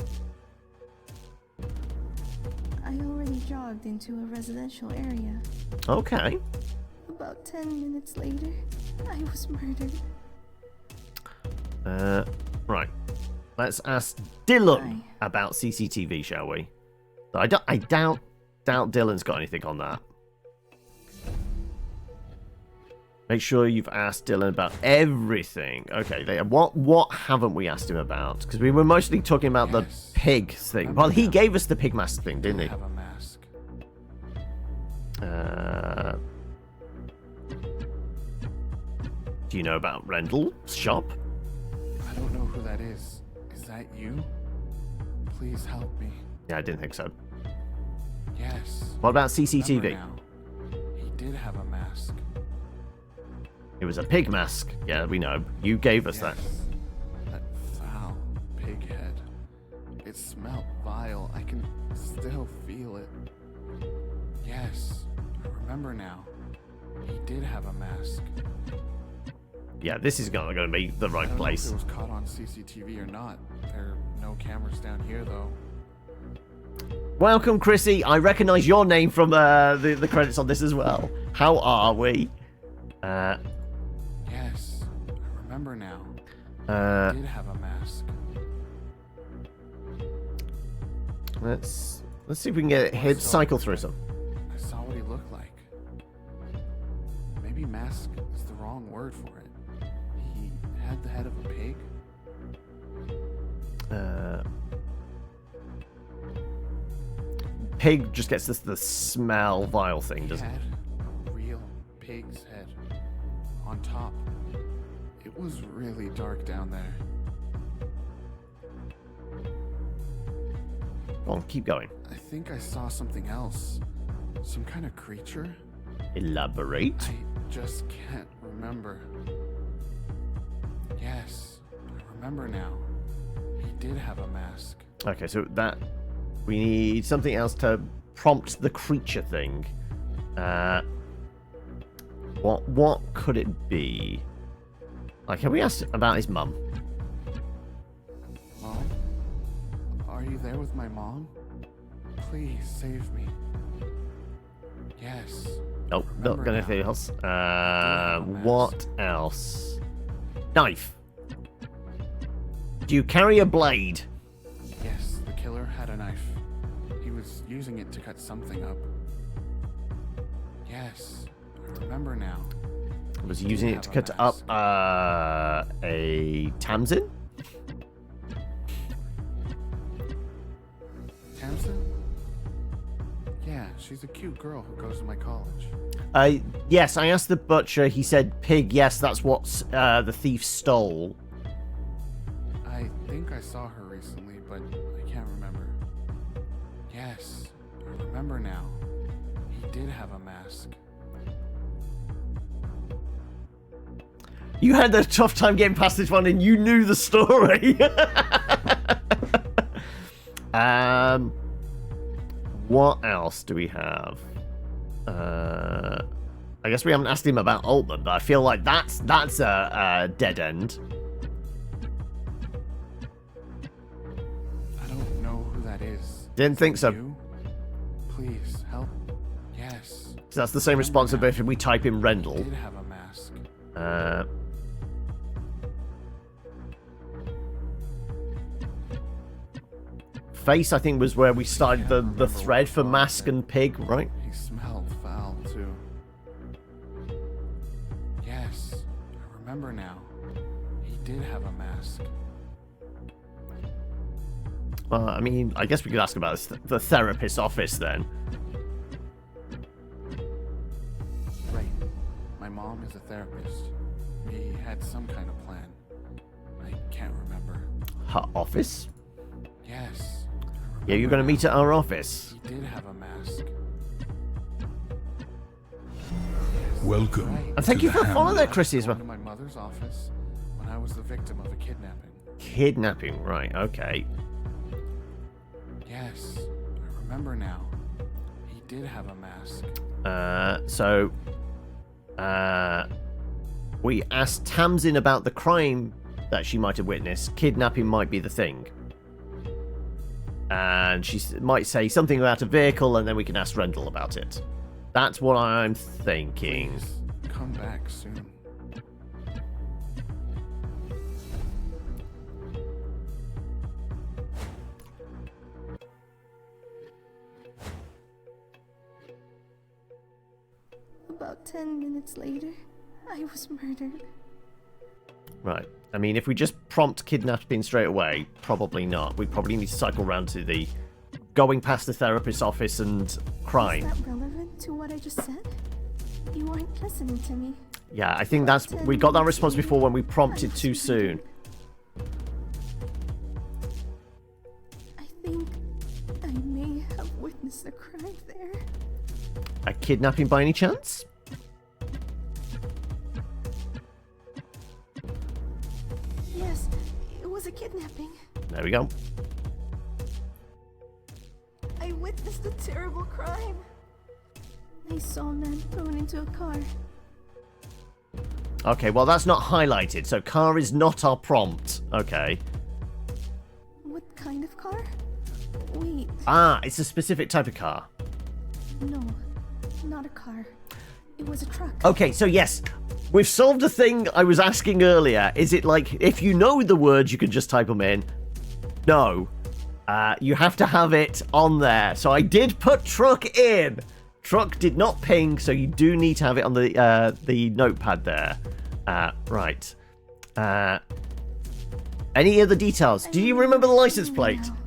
C: I already jogged into a residential area.
A: Okay.
C: About 10 minutes later, I was murdered.
A: Right. Let's ask Dylan
C: Hi.
A: about CCTV, shall we? I doubt Dylan's got anything on that. Make sure you've asked Dylan about everything. Okay, what haven't we asked him about? Because we were mostly talking about the pig thing. Well, he gave us the pig mask thing, didn't he?
F: Have a mask.
A: Do you know about Rendell's shop?
F: I don't know who that is. Is that you? Please help me.
A: Yeah, I didn't think so.
F: Yes.
A: What about
F: Remember
A: CCTV?
F: now. He did have a mask.
A: It was a pig mask. Yeah, we know. You gave us that.
F: Yes. That foul pig head. It smelled vile. I can still feel it. Yes. I remember now. He did have a mask.
A: Yeah, this is not going to be the
F: I
A: right
F: don't
A: place.
F: know if it was caught on CCTV or not. There are no cameras down here, though.
A: Welcome, Chrissy. I recognise your name from the credits on this as well. How are we?
F: Yes. I remember now. He did have a mask.
A: Let's see if we can get hit cycle through some.
F: I saw what he looked like. Maybe mask is the wrong word for it. He had the head of a pig.
A: Pig just gets the smell vile thing,
F: He
A: doesn't it?
F: had a real pig's head on top. It was really dark down there.
A: Go on, keep going.
F: I think I saw something else. Some kind of creature.
A: Elaborate.
F: I just can't remember. Yes, I remember now. He did have a mask.
A: Okay, so that we need something else to prompt the creature thing. What could it be? Like, have we asked about his mum?
F: Mom? Are you there with my mom? Please save me. Yes.
A: Oh, not
F: Remember
A: got
F: now.
A: anything else.
F: have a mask.
A: What else? Knife. Do you carry a blade?
F: Yes, the killer had a knife. He was using it to cut something up. Yes, I remember now.
A: Was he using it
F: have
A: to
F: a
A: cut up
F: mask.
A: a Tamsin?
F: Tamsin? Yeah, she's a cute girl who goes to my college.
A: Yes, I asked the butcher. He said pig. Yes, that's what the thief stole.
F: I think I saw her recently, but I can't remember. Yes, I remember now. He did have a mask.
A: You had a tough time getting past this one, and you knew the story. What else do we have? I guess we haven't asked him about Altman, but I feel like that's a dead end.
F: I don't know who that is.
A: Didn't think so.
F: You? Please, help. Yes.
A: So that's the same response if we type in
F: He
A: Rendell.
F: did have a mask.
A: Face, I think, was where we started the thread for mask and pig, right?
F: He smelled foul, too. Yes, I remember now. He did have a mask.
A: Well, I mean, I guess we could ask about the therapist's office then.
F: Right. My mom is a therapist. We had some kind of plan. I can't remember.
A: Her office?
F: Yes.
A: Yeah, you're going to meet at our office.
F: He did have a mask.
H: Welcome.
F: Right.
A: And thank you for following that, Chrissy, as
F: Went
A: well.
F: to my mother's office when I was the victim of a kidnapping.
A: Kidnapping, right, okay.
F: Yes, I remember now. He did have a mask.
A: We asked Tamsin about the crime that she might have witnessed. Kidnapping might be the thing. And she might say something about a vehicle, and then we can ask Rendell about it. That's what I'm thinking.
F: Please, come back soon.
C: About 10 minutes later, I was murdered.
A: Right. I mean, if we just prompt kidnapping straight away, probably not. We probably need to cycle round to the going past the therapist's office and crime.
C: Is that relevant to what I just said? You aren't listening to me.
A: Yeah, I think that's... We got that response before when we prompted too soon.
C: I think I may have witnessed a crime there.
A: A kidnapping by any chance?
C: Yes, it was a kidnapping.
A: There we go.
C: I witnessed a terrible crime. I saw a man thrown into a car.
A: Okay, well, that's not highlighted, so car is not our prompt. Okay.
C: What kind of car? Wait,
A: Ah, it's a specific type of car.
C: no, not a car. It was a truck.
A: Okay, so yes, we've solved a thing I was asking earlier. Is it like, if you know the words, you can just type them in? No. You have to have it on there. So I did put truck in. Truck did not ping, so you do need to have it on the notepad there. Right. Any other details? Do you remember the license plate?
C: Now.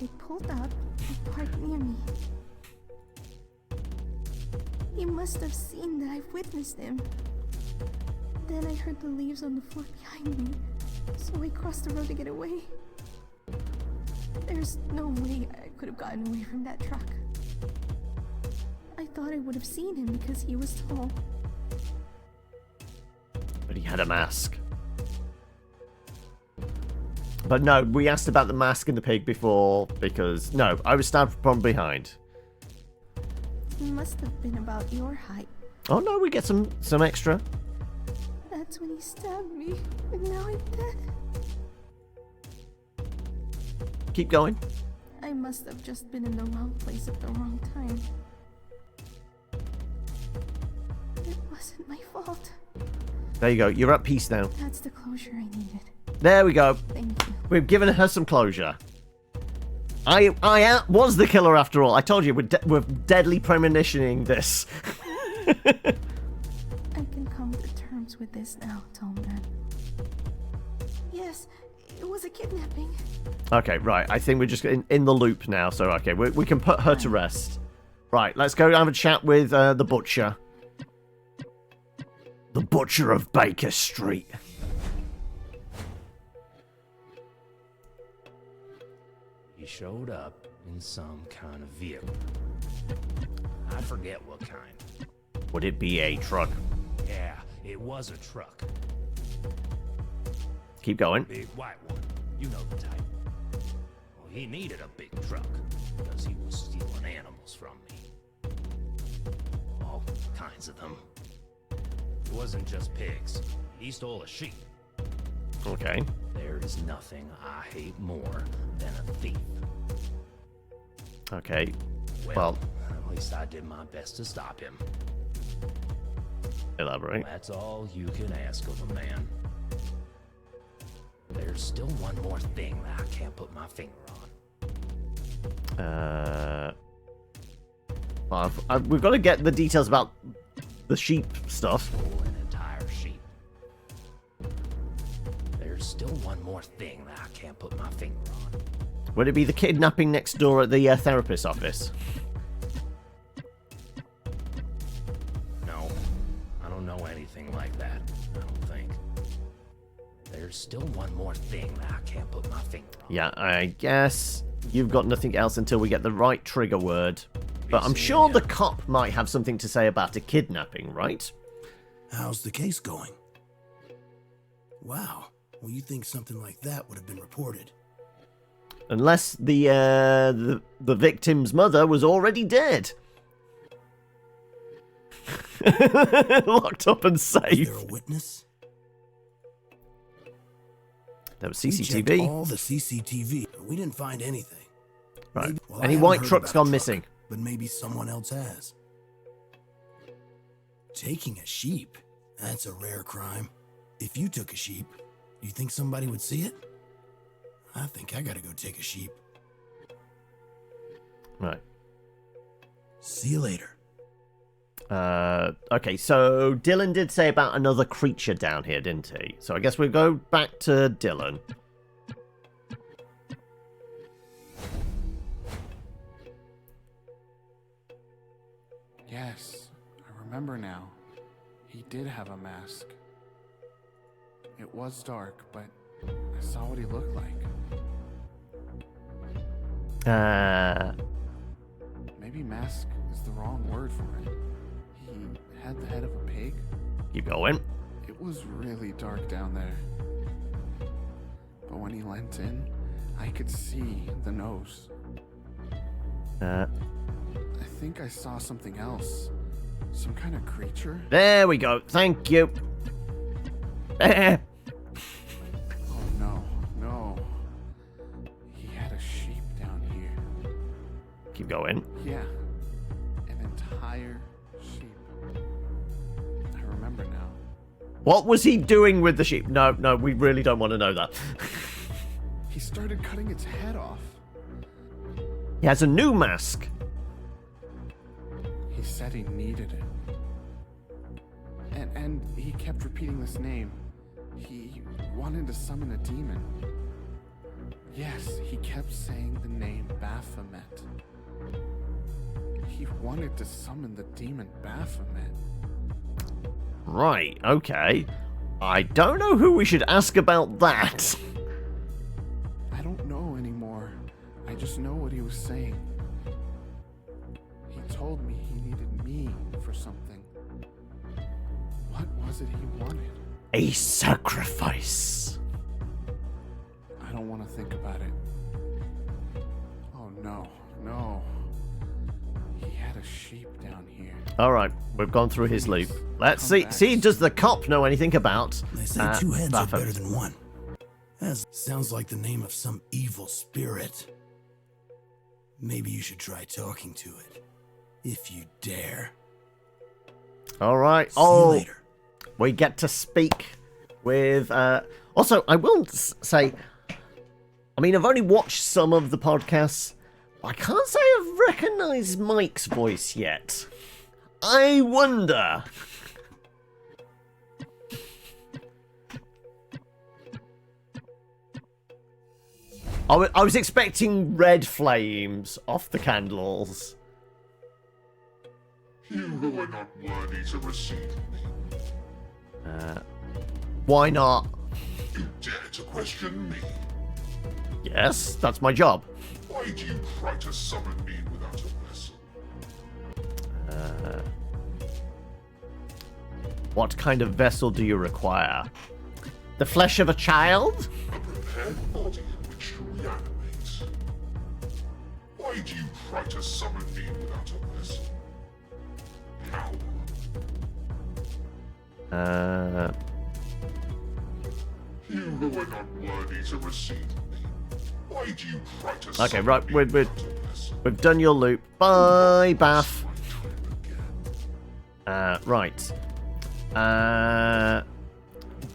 C: It pulled up and parked near me. He must have seen that I witnessed him. Then I heard the leaves on the floor behind me, so I crossed the road to get away. There's no way I could have gotten away from that truck. I thought I would have seen him because he was tall.
A: But he had a mask. But no, we asked about the mask and the pig before because... No, I was stabbed from behind.
C: He must have been about your height.
A: Oh no, we get some extra.
C: That's when he stabbed me, and now I'm dead.
A: Keep going.
C: I must have just been in the wrong place at the wrong time. It wasn't my fault.
A: There you go. You're at peace now.
C: That's the closure I needed.
A: There we go.
C: Thank you.
A: We've given her some closure. I was the killer after all. I told you, we're deadly premonitioning this.
C: I can come to terms with this now, Tallman. Yes, it was a kidnapping.
A: Okay, right. I think we're just in the loop now. So, okay, we can put her to rest. Right, let's go have a chat with the butcher. The butcher of Baker Street.
G: He showed up in some kind of vehicle. I forget what kind.
A: Would it be a truck?
G: Yeah, it was a truck.
A: Keep going.
G: Big white one. You know the type. Well, He needed a big truck because he was stealing animals from me. All kinds of them. It wasn't just pigs. He stole a sheep.
A: Okay.
G: There is nothing I hate more than a thief.
A: Okay. Well,
G: at least I did my best to stop him.
A: elaborate.
G: That's all you can ask of a man. There's still one more thing that I can't put my finger on.
A: We've got to get the details about the sheep stuff.
G: An entire sheep. There's still one more thing that I can't put my finger on.
A: Would it be the kidnapping next door at the therapist's office?
G: No, I don't know anything like that. I don't think. There's still one more thing that I can't put my finger on.
A: Yeah, I guess you've got nothing else until we get the right trigger word. But I'm sure the cop might have something to say about a kidnapping, right?
B: How's the case going? Wow. Well, you think something like that would have been reported?
A: Unless the victim's mother was already dead. Locked up and safe.
B: Is there a witness?
A: There was
B: We checked
A: CCTV.
B: all the CCTV, but we didn't find anything.
A: Right.
B: Maybe- well, I
A: Any
B: haven't
A: white
B: heard
A: trucks
B: about a
A: gone
B: truck,
A: missing?
B: But maybe someone else has. Taking a sheep? That's a rare crime. If you took a sheep, do you think somebody would see it? I think I gotta go take a sheep.
A: Right.
B: See you later.
A: Okay, so Dylan did say about another creature down here, didn't he? So I guess we'll go back to Dylan.
F: Yes, I remember now. He did have a mask. It was dark, but I saw what he looked like. Maybe mask is the wrong word for it. He had the head of a pig.
A: Keep going.
F: It was really dark down there. But when he leant in, I could see the nose. I think I saw something else. Some kind of creature.
A: There we go. Thank you.
F: Oh no, no. He had a sheep down here.
A: Keep going.
F: Yeah, an entire sheep. I remember now.
A: What was he doing with the sheep? No, we really don't want to know that.
F: He started cutting its head off.
A: He has a new mask.
F: He said he needed it. And he kept repeating this name. He wanted to summon a demon. Yes, he kept saying the name Baphomet. He wanted to summon the demon Baphomet.
A: Right, okay. I don't know who we should ask about that.
F: I don't know anymore. I just know what he was saying. He told me he needed me for something. What was it he wanted?
A: A sacrifice.
F: I don't want to think about it. Oh no, no. He had a sheep down here.
A: Alright, we've gone through his loop.
F: Please,
A: Let's
F: come
A: see.
F: back
A: See, does
F: soon.
A: the cop know anything about
B: They say two heads are
A: Baphomet?
B: better than one. That sounds like the name of some evil spirit. Maybe you should try talking to it. If you dare.
A: Alright.
B: See you
A: Oh,
B: later.
A: we get to speak with... Also, I will say... I mean, I've only watched some of the podcasts. I can't say I've recognised Mike's voice yet. I wonder... I was expecting red flames off the candles.
H: You who are not worthy to receive me.
A: Why not?
H: You dare to question me.
A: Yes, that's my job.
H: Why do you try to summon me without a vessel?
A: What kind of vessel do you require? The flesh of a child?
H: A prepared body in which to reanimate. Why do you try to summon me without a vessel? How? You who are not worthy to receive me. Why do you try to
A: Okay,
H: summon
A: right,
H: me
A: we've
H: without a vessel?
A: done your loop. Bye, Bath.
H: My time again.
A: Right.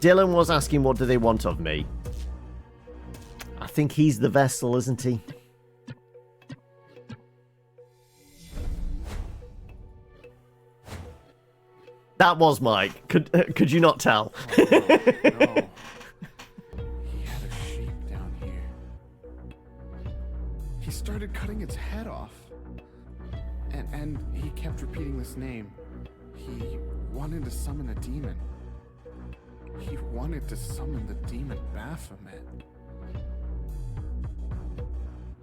A: Dylan was asking what do they want of me. I think he's the vessel, isn't he? That was Mike. Could you not tell?
F: Oh, no. He had a sheep down here. He started cutting its head off. And he kept repeating this name. He wanted to summon a demon. He wanted to summon the demon Baphomet.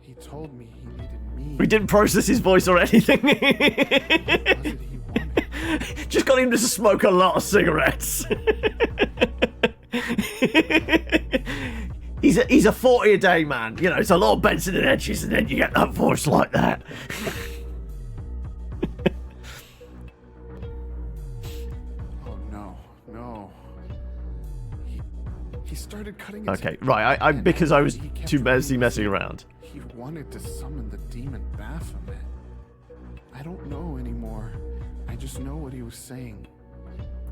F: He told me he needed me.
A: We didn't process his voice or anything.
F: What was it he wanted?
A: Just got him to smoke a lot of cigarettes. He's a 40 a day man. You know, it's a lot of Benson and Hedges, and then you get that voice like that.
F: Oh no. He started cutting its
A: Okay, right. I because I was
F: he kept
A: too busy
F: repeating
A: messing
F: this.
A: around.
F: He wanted to summon the demon Baphomet. I don't know anymore. I just know what he was saying.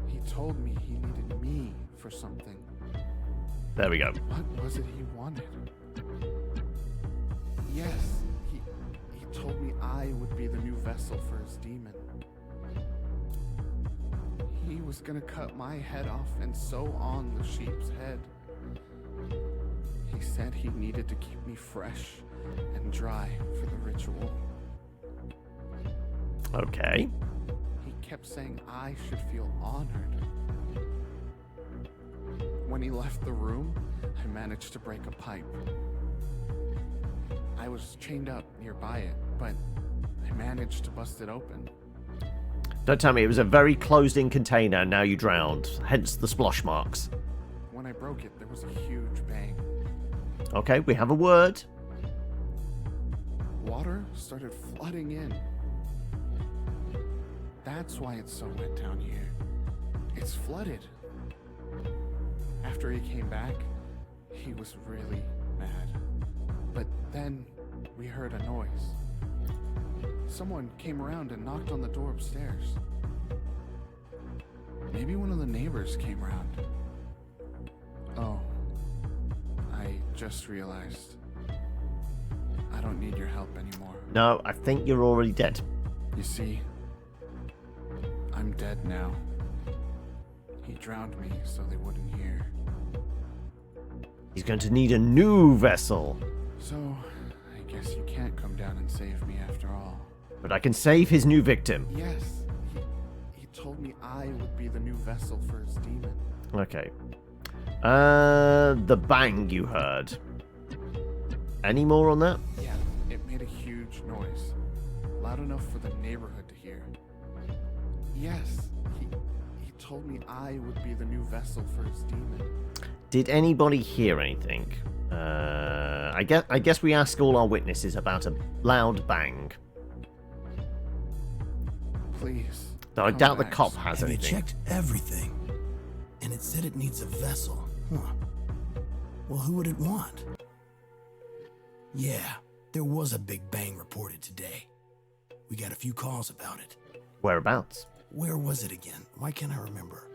F: He told me he needed me for something.
A: There we go.
F: What was it he wanted? Yes, he told me I would be the new vessel for his demon. He was gonna cut my head off and sew on the sheep's head. He said he needed to keep me fresh and dry for the ritual.
A: Okay.
F: He kept saying I should feel honored. When he left the room, I managed to break a pipe. I was chained up nearby it, but I managed to bust it open.
A: Don't tell me it was a very closed-in container and now you drowned. Hence the splosh marks.
F: When I broke it, there was a huge bang.
A: Okay, we have a word.
F: Water started flooding in. That's why it's so wet down here. It's flooded. After he came back, he was really mad. But then we heard a noise. Someone came around and knocked on the door upstairs. Maybe one of the neighbors came around. Oh, I just realized. I don't need your help anymore.
A: No, I think you're already dead.
F: You see, I'm dead now. He drowned me so they wouldn't hear.
A: He's going to need a new vessel.
F: So, I guess you can't come down and save me after all.
A: But I can save his new victim.
F: Yes, he told me I would be the new vessel for his demon.
A: Okay. The bang you heard. Any more on that?
F: Yeah, it made a huge noise. Loud enough for the neighborhood to hear. Yes, he told me I would be the new vessel for his demon.
A: Did anybody hear anything? I guess we ask all our witnesses about a loud bang.
F: Please.
A: Though I
F: come
A: doubt the
F: back
A: cop
F: soon.
A: has
B: Have you
A: anything.
B: checked everything? And it said it needs a vessel. Huh. Well, who would it want? Yeah, there was a big bang reported today. We got a few calls about it.
A: Whereabouts?
B: Where was it again? Why can't I remember?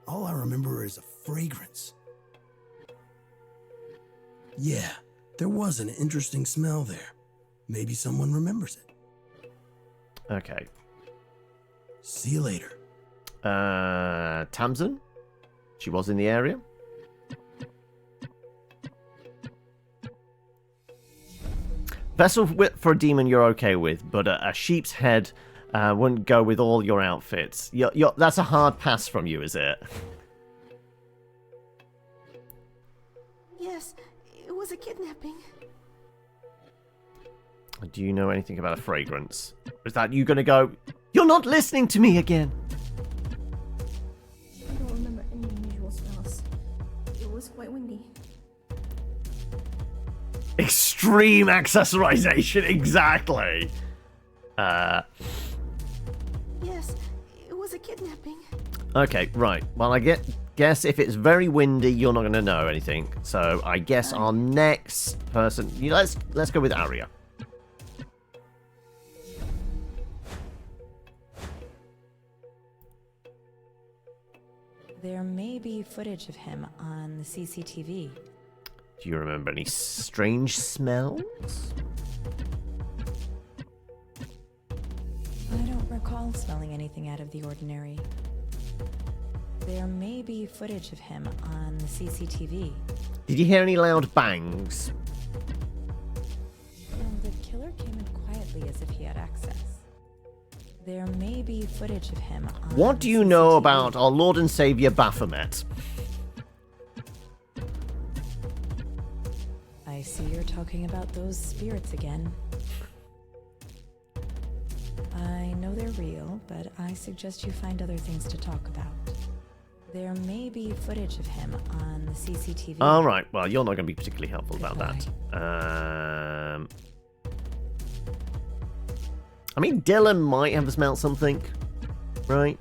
B: All I remember is a fragrance. Yeah, there was an interesting smell there. Maybe someone remembers it.
A: Okay.
B: See you later.
A: Tamsin? She was in the area? Vessel for a demon you're okay with, but a sheep's head wouldn't go with all your outfits. That's a hard pass from you, is it?
C: Yes, it was a kidnapping.
A: Do you know anything about a fragrance? Is that you gonna go, you're not listening to me again?
C: I don't remember any unusual smells. It was quite windy.
A: Extreme extreme accessorization, exactly.
C: Yes, it was a kidnapping.
A: Okay, right. Well, I guess if it's very windy, you're not going to know anything. So I guess our next person... Let's go with Aria.
E: There may be footage of him on the CCTV.
A: Do you remember any strange smells?
E: I don't recall smelling anything out of the ordinary. There may be footage of him on the CCTV.
A: Did you hear any loud bangs?
E: And the killer came in quietly as if he had access. There may be footage of him on
A: What do you know about our Lord and Savior Baphomet?
E: I see you're talking about those spirits again. I know they're real, but I suggest you find other things to talk about. There may be footage of him on the CCTV.
A: All right. Well, you're not going to be particularly helpful about that. I mean, Dylan might have smelled something, right?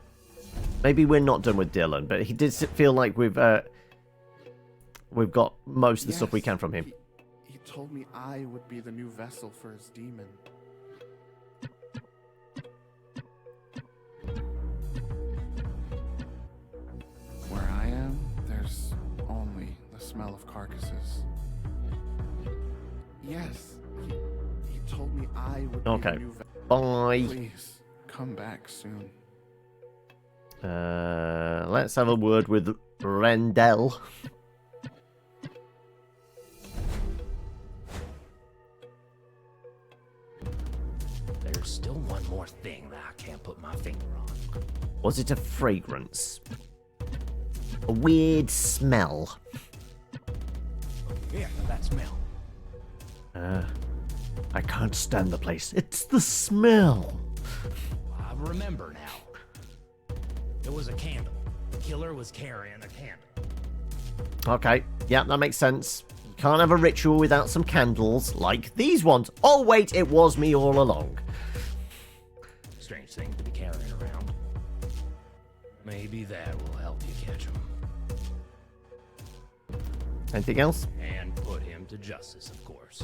A: Maybe we're not done with Dylan, but he did feel like we've got most of the stuff we can from him.
F: He told me I would be the new vessel for his demon. Where I am, there's only the smell of carcasses. Yes, he told me I would be the new vessel.
A: Bye.
F: Please, come back soon.
A: Let's have a word with Rendell.
G: There's still one more thing that I can't put my finger on.
A: Was it a fragrance? A weird smell?
G: Yeah, that smell.
A: I can't stand the place. It's the smell.
G: I remember now. It was a candle. The killer was carrying a candle.
A: Okay, yeah, that makes sense. You can't have a ritual without some candles, like these ones. Oh, wait, it was me all along.
G: Strange thing to be carrying around. Maybe that will help you catch him.
A: Anything else?
G: And put him to justice, of course.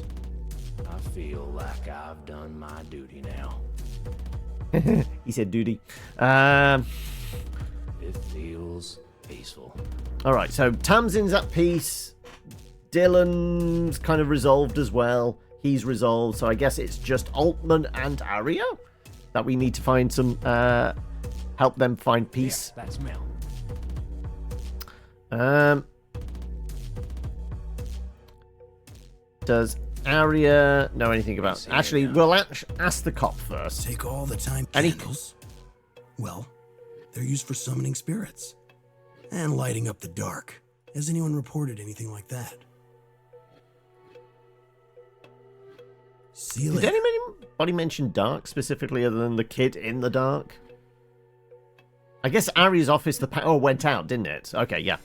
G: I feel like I've done my duty now.
A: He said duty.
G: It feels peaceful.
A: Alright, so Tamsin's at peace. Dylan's kind of resolved as well. He's resolved, so I guess it's just Altman and Aria that we need to find some... help them find peace.
G: Yeah, that smell.
B: Does
A: Aria know anything about... Actually, we'll ask the cop first.
B: take all the time
A: Any-
B: candles? Well, they're used for summoning spirits and lighting up the dark. Has anyone reported anything like that? See you
A: Did
B: later.
A: anybody mention dark specifically other than the kid in the dark? I guess Aria's office, the power went out, didn't it? Okay, yeah.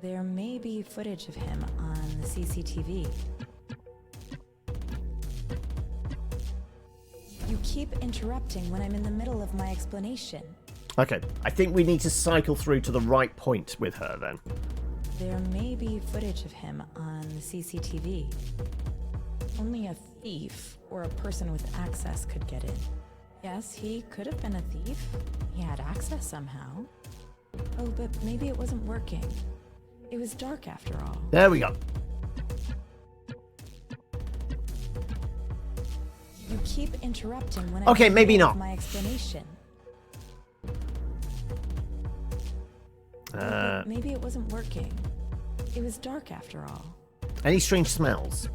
E: There may be footage of him on the CCTV. You keep interrupting when I'm in the middle of my explanation.
A: Okay, I think we need to cycle through to the right point with her then.
E: There may be footage of him on the CCTV. Only a thief or a person with access could get in. Yes, he could have been a thief. He had access somehow. Oh, but maybe it wasn't working. It was dark after all.
A: There we go.
E: You keep interrupting when
A: Okay,
E: I'm in the
A: maybe
E: middle
A: not.
E: of my explanation. But maybe it wasn't working. It was dark after all.
A: Any strange smells?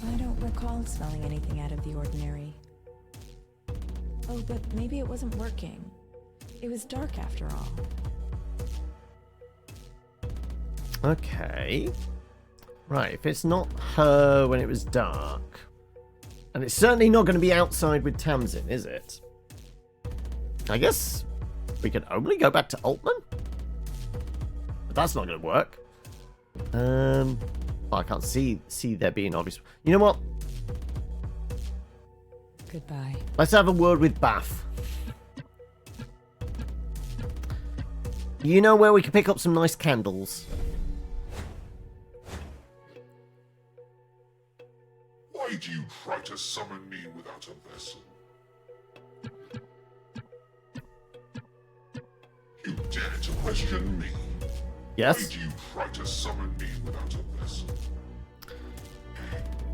E: I don't recall smelling anything out of the ordinary. Oh, but maybe it wasn't working. It was dark after all.
A: Okay. Right, if it's not her when it was dark, and it's certainly not going to be outside with Tamsin, is it? I guess we can only go back to Altman? But that's not going to work. Well, I can't see there being obvious. You know what?
E: Goodbye.
A: Let's have a word with Bath. You know where we can pick up some nice candles?
H: Why do you try to summon me without a vessel? You dare to question me?
A: Yes?
H: Why do you try to summon me without a vessel?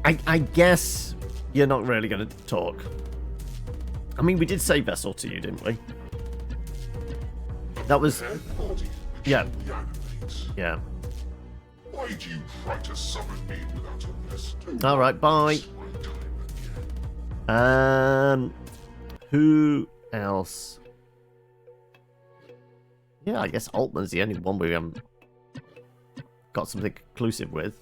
A: I guess you're not really going to talk. I mean, we did say vessel to you, didn't we? That was...
H: Dead body which
A: Yeah.
H: reanimates.
A: Yeah.
H: Why do you try to summon me without a vessel?
A: Alright, bye.
H: Waste my time again.
A: Who else? Yeah, I guess Altman's the only one we haven't got something conclusive with.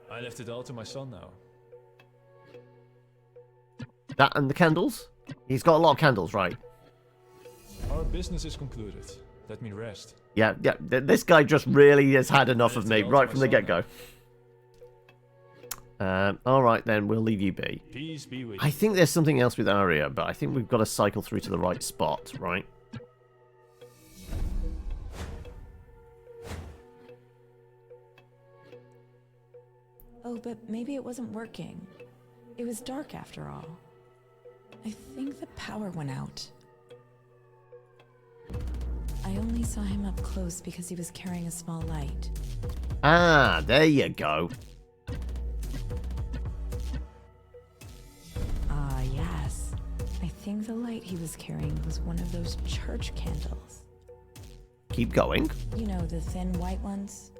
D: I left it all to my son now.
A: That and the candles? He's got a lot of candles, right?
D: Our business is concluded. Let me rest.
A: Yeah. This guy just really has had enough of me right from the get-go. Alright then, we'll leave you be.
D: Peace be with you.
A: I think there's something else with Arya, but I think we've got to cycle through to the right spot, right?
E: Oh, but maybe it wasn't working. It was dark after all. I think the power went out. I only saw him up close because he was carrying a small light.
A: Ah, there you go.
E: Ah, yes. I think the light he was carrying was one of those church candles.
A: Keep going.
E: You know, the thin white ones?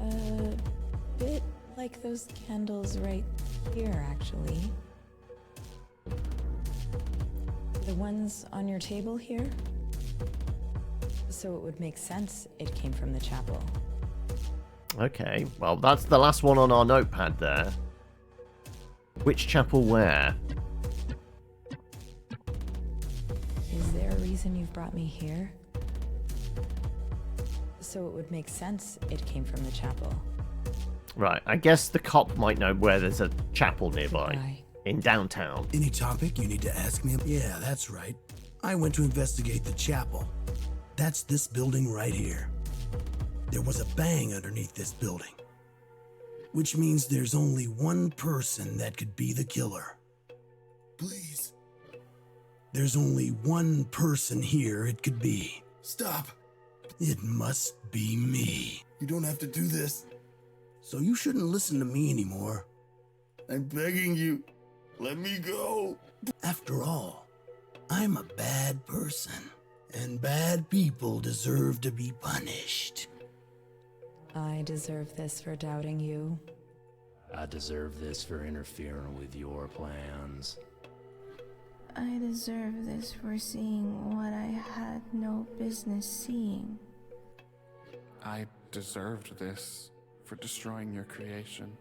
E: A bit like those candles right here, actually. The ones on your table here? So it would make sense it came from the chapel.
A: Okay, well, that's the last one on our notepad there. Which chapel where?
E: Is there a reason you've brought me here? So it would make sense it came from the chapel.
A: Right, I guess the cop might know where there's a chapel nearby.
E: Goodbye.
A: In downtown.
B: Any topic you need to ask me? Yeah, that's right. I went to investigate the chapel. That's this building right here. There was a bang underneath this building, which means there's only one person that could be the killer. Please. There's only one person here it could be. Stop. It must be me. You don't have to do this. So you shouldn't listen to me anymore. I'm begging you. Let me go. After all, I'm a bad person, and bad people deserve to be punished.
E: I deserve this for doubting you.
G: I deserve this for interfering with your plans.
C: I deserve this for seeing what I had no business seeing.
F: I deserved this for destroying your creation.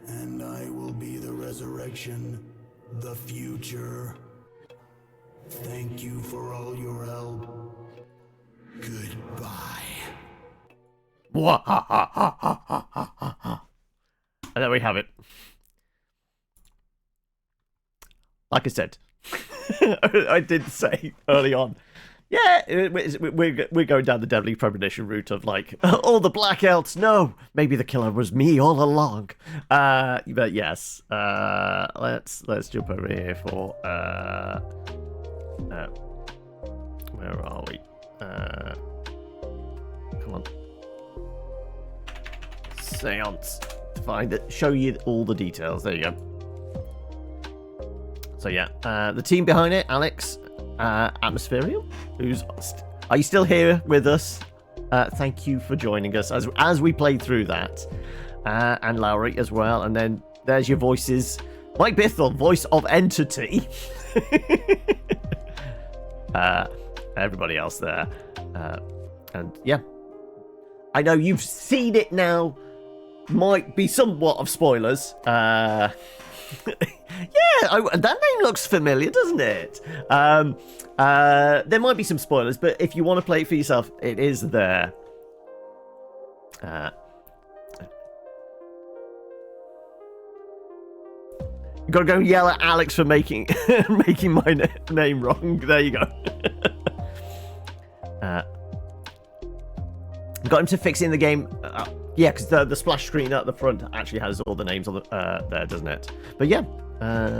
B: And I will be the resurrection, the future. Thank you for all your help. Goodbye.
A: And there we have it. Like I said, I did say early on, yeah, we're going down the deadly premonition route of like, all the black elves. No, maybe the killer was me all along. But yes, let's jump over here for where are we? Come on, Seance. Find it. Show you all the details. There you go. So yeah, the team behind it, Alex, Atmospherium, are you still here with us? Thank you for joining us as we played through that, and Lowri as well. And then there's your voices, Mike Bithell, voice of Entity, everybody else there, and yeah, I know you've seen it now. might be somewhat of spoilers. Yeah, that name looks familiar, doesn't it? There might be some spoilers, but if you want to play it for yourself, it is there. You gotta go yell at Alex for making making my name wrong. There you go. Got him to fix it in the game. Yeah, because the splash screen at the front actually has all the names on the there, doesn't it? But yeah,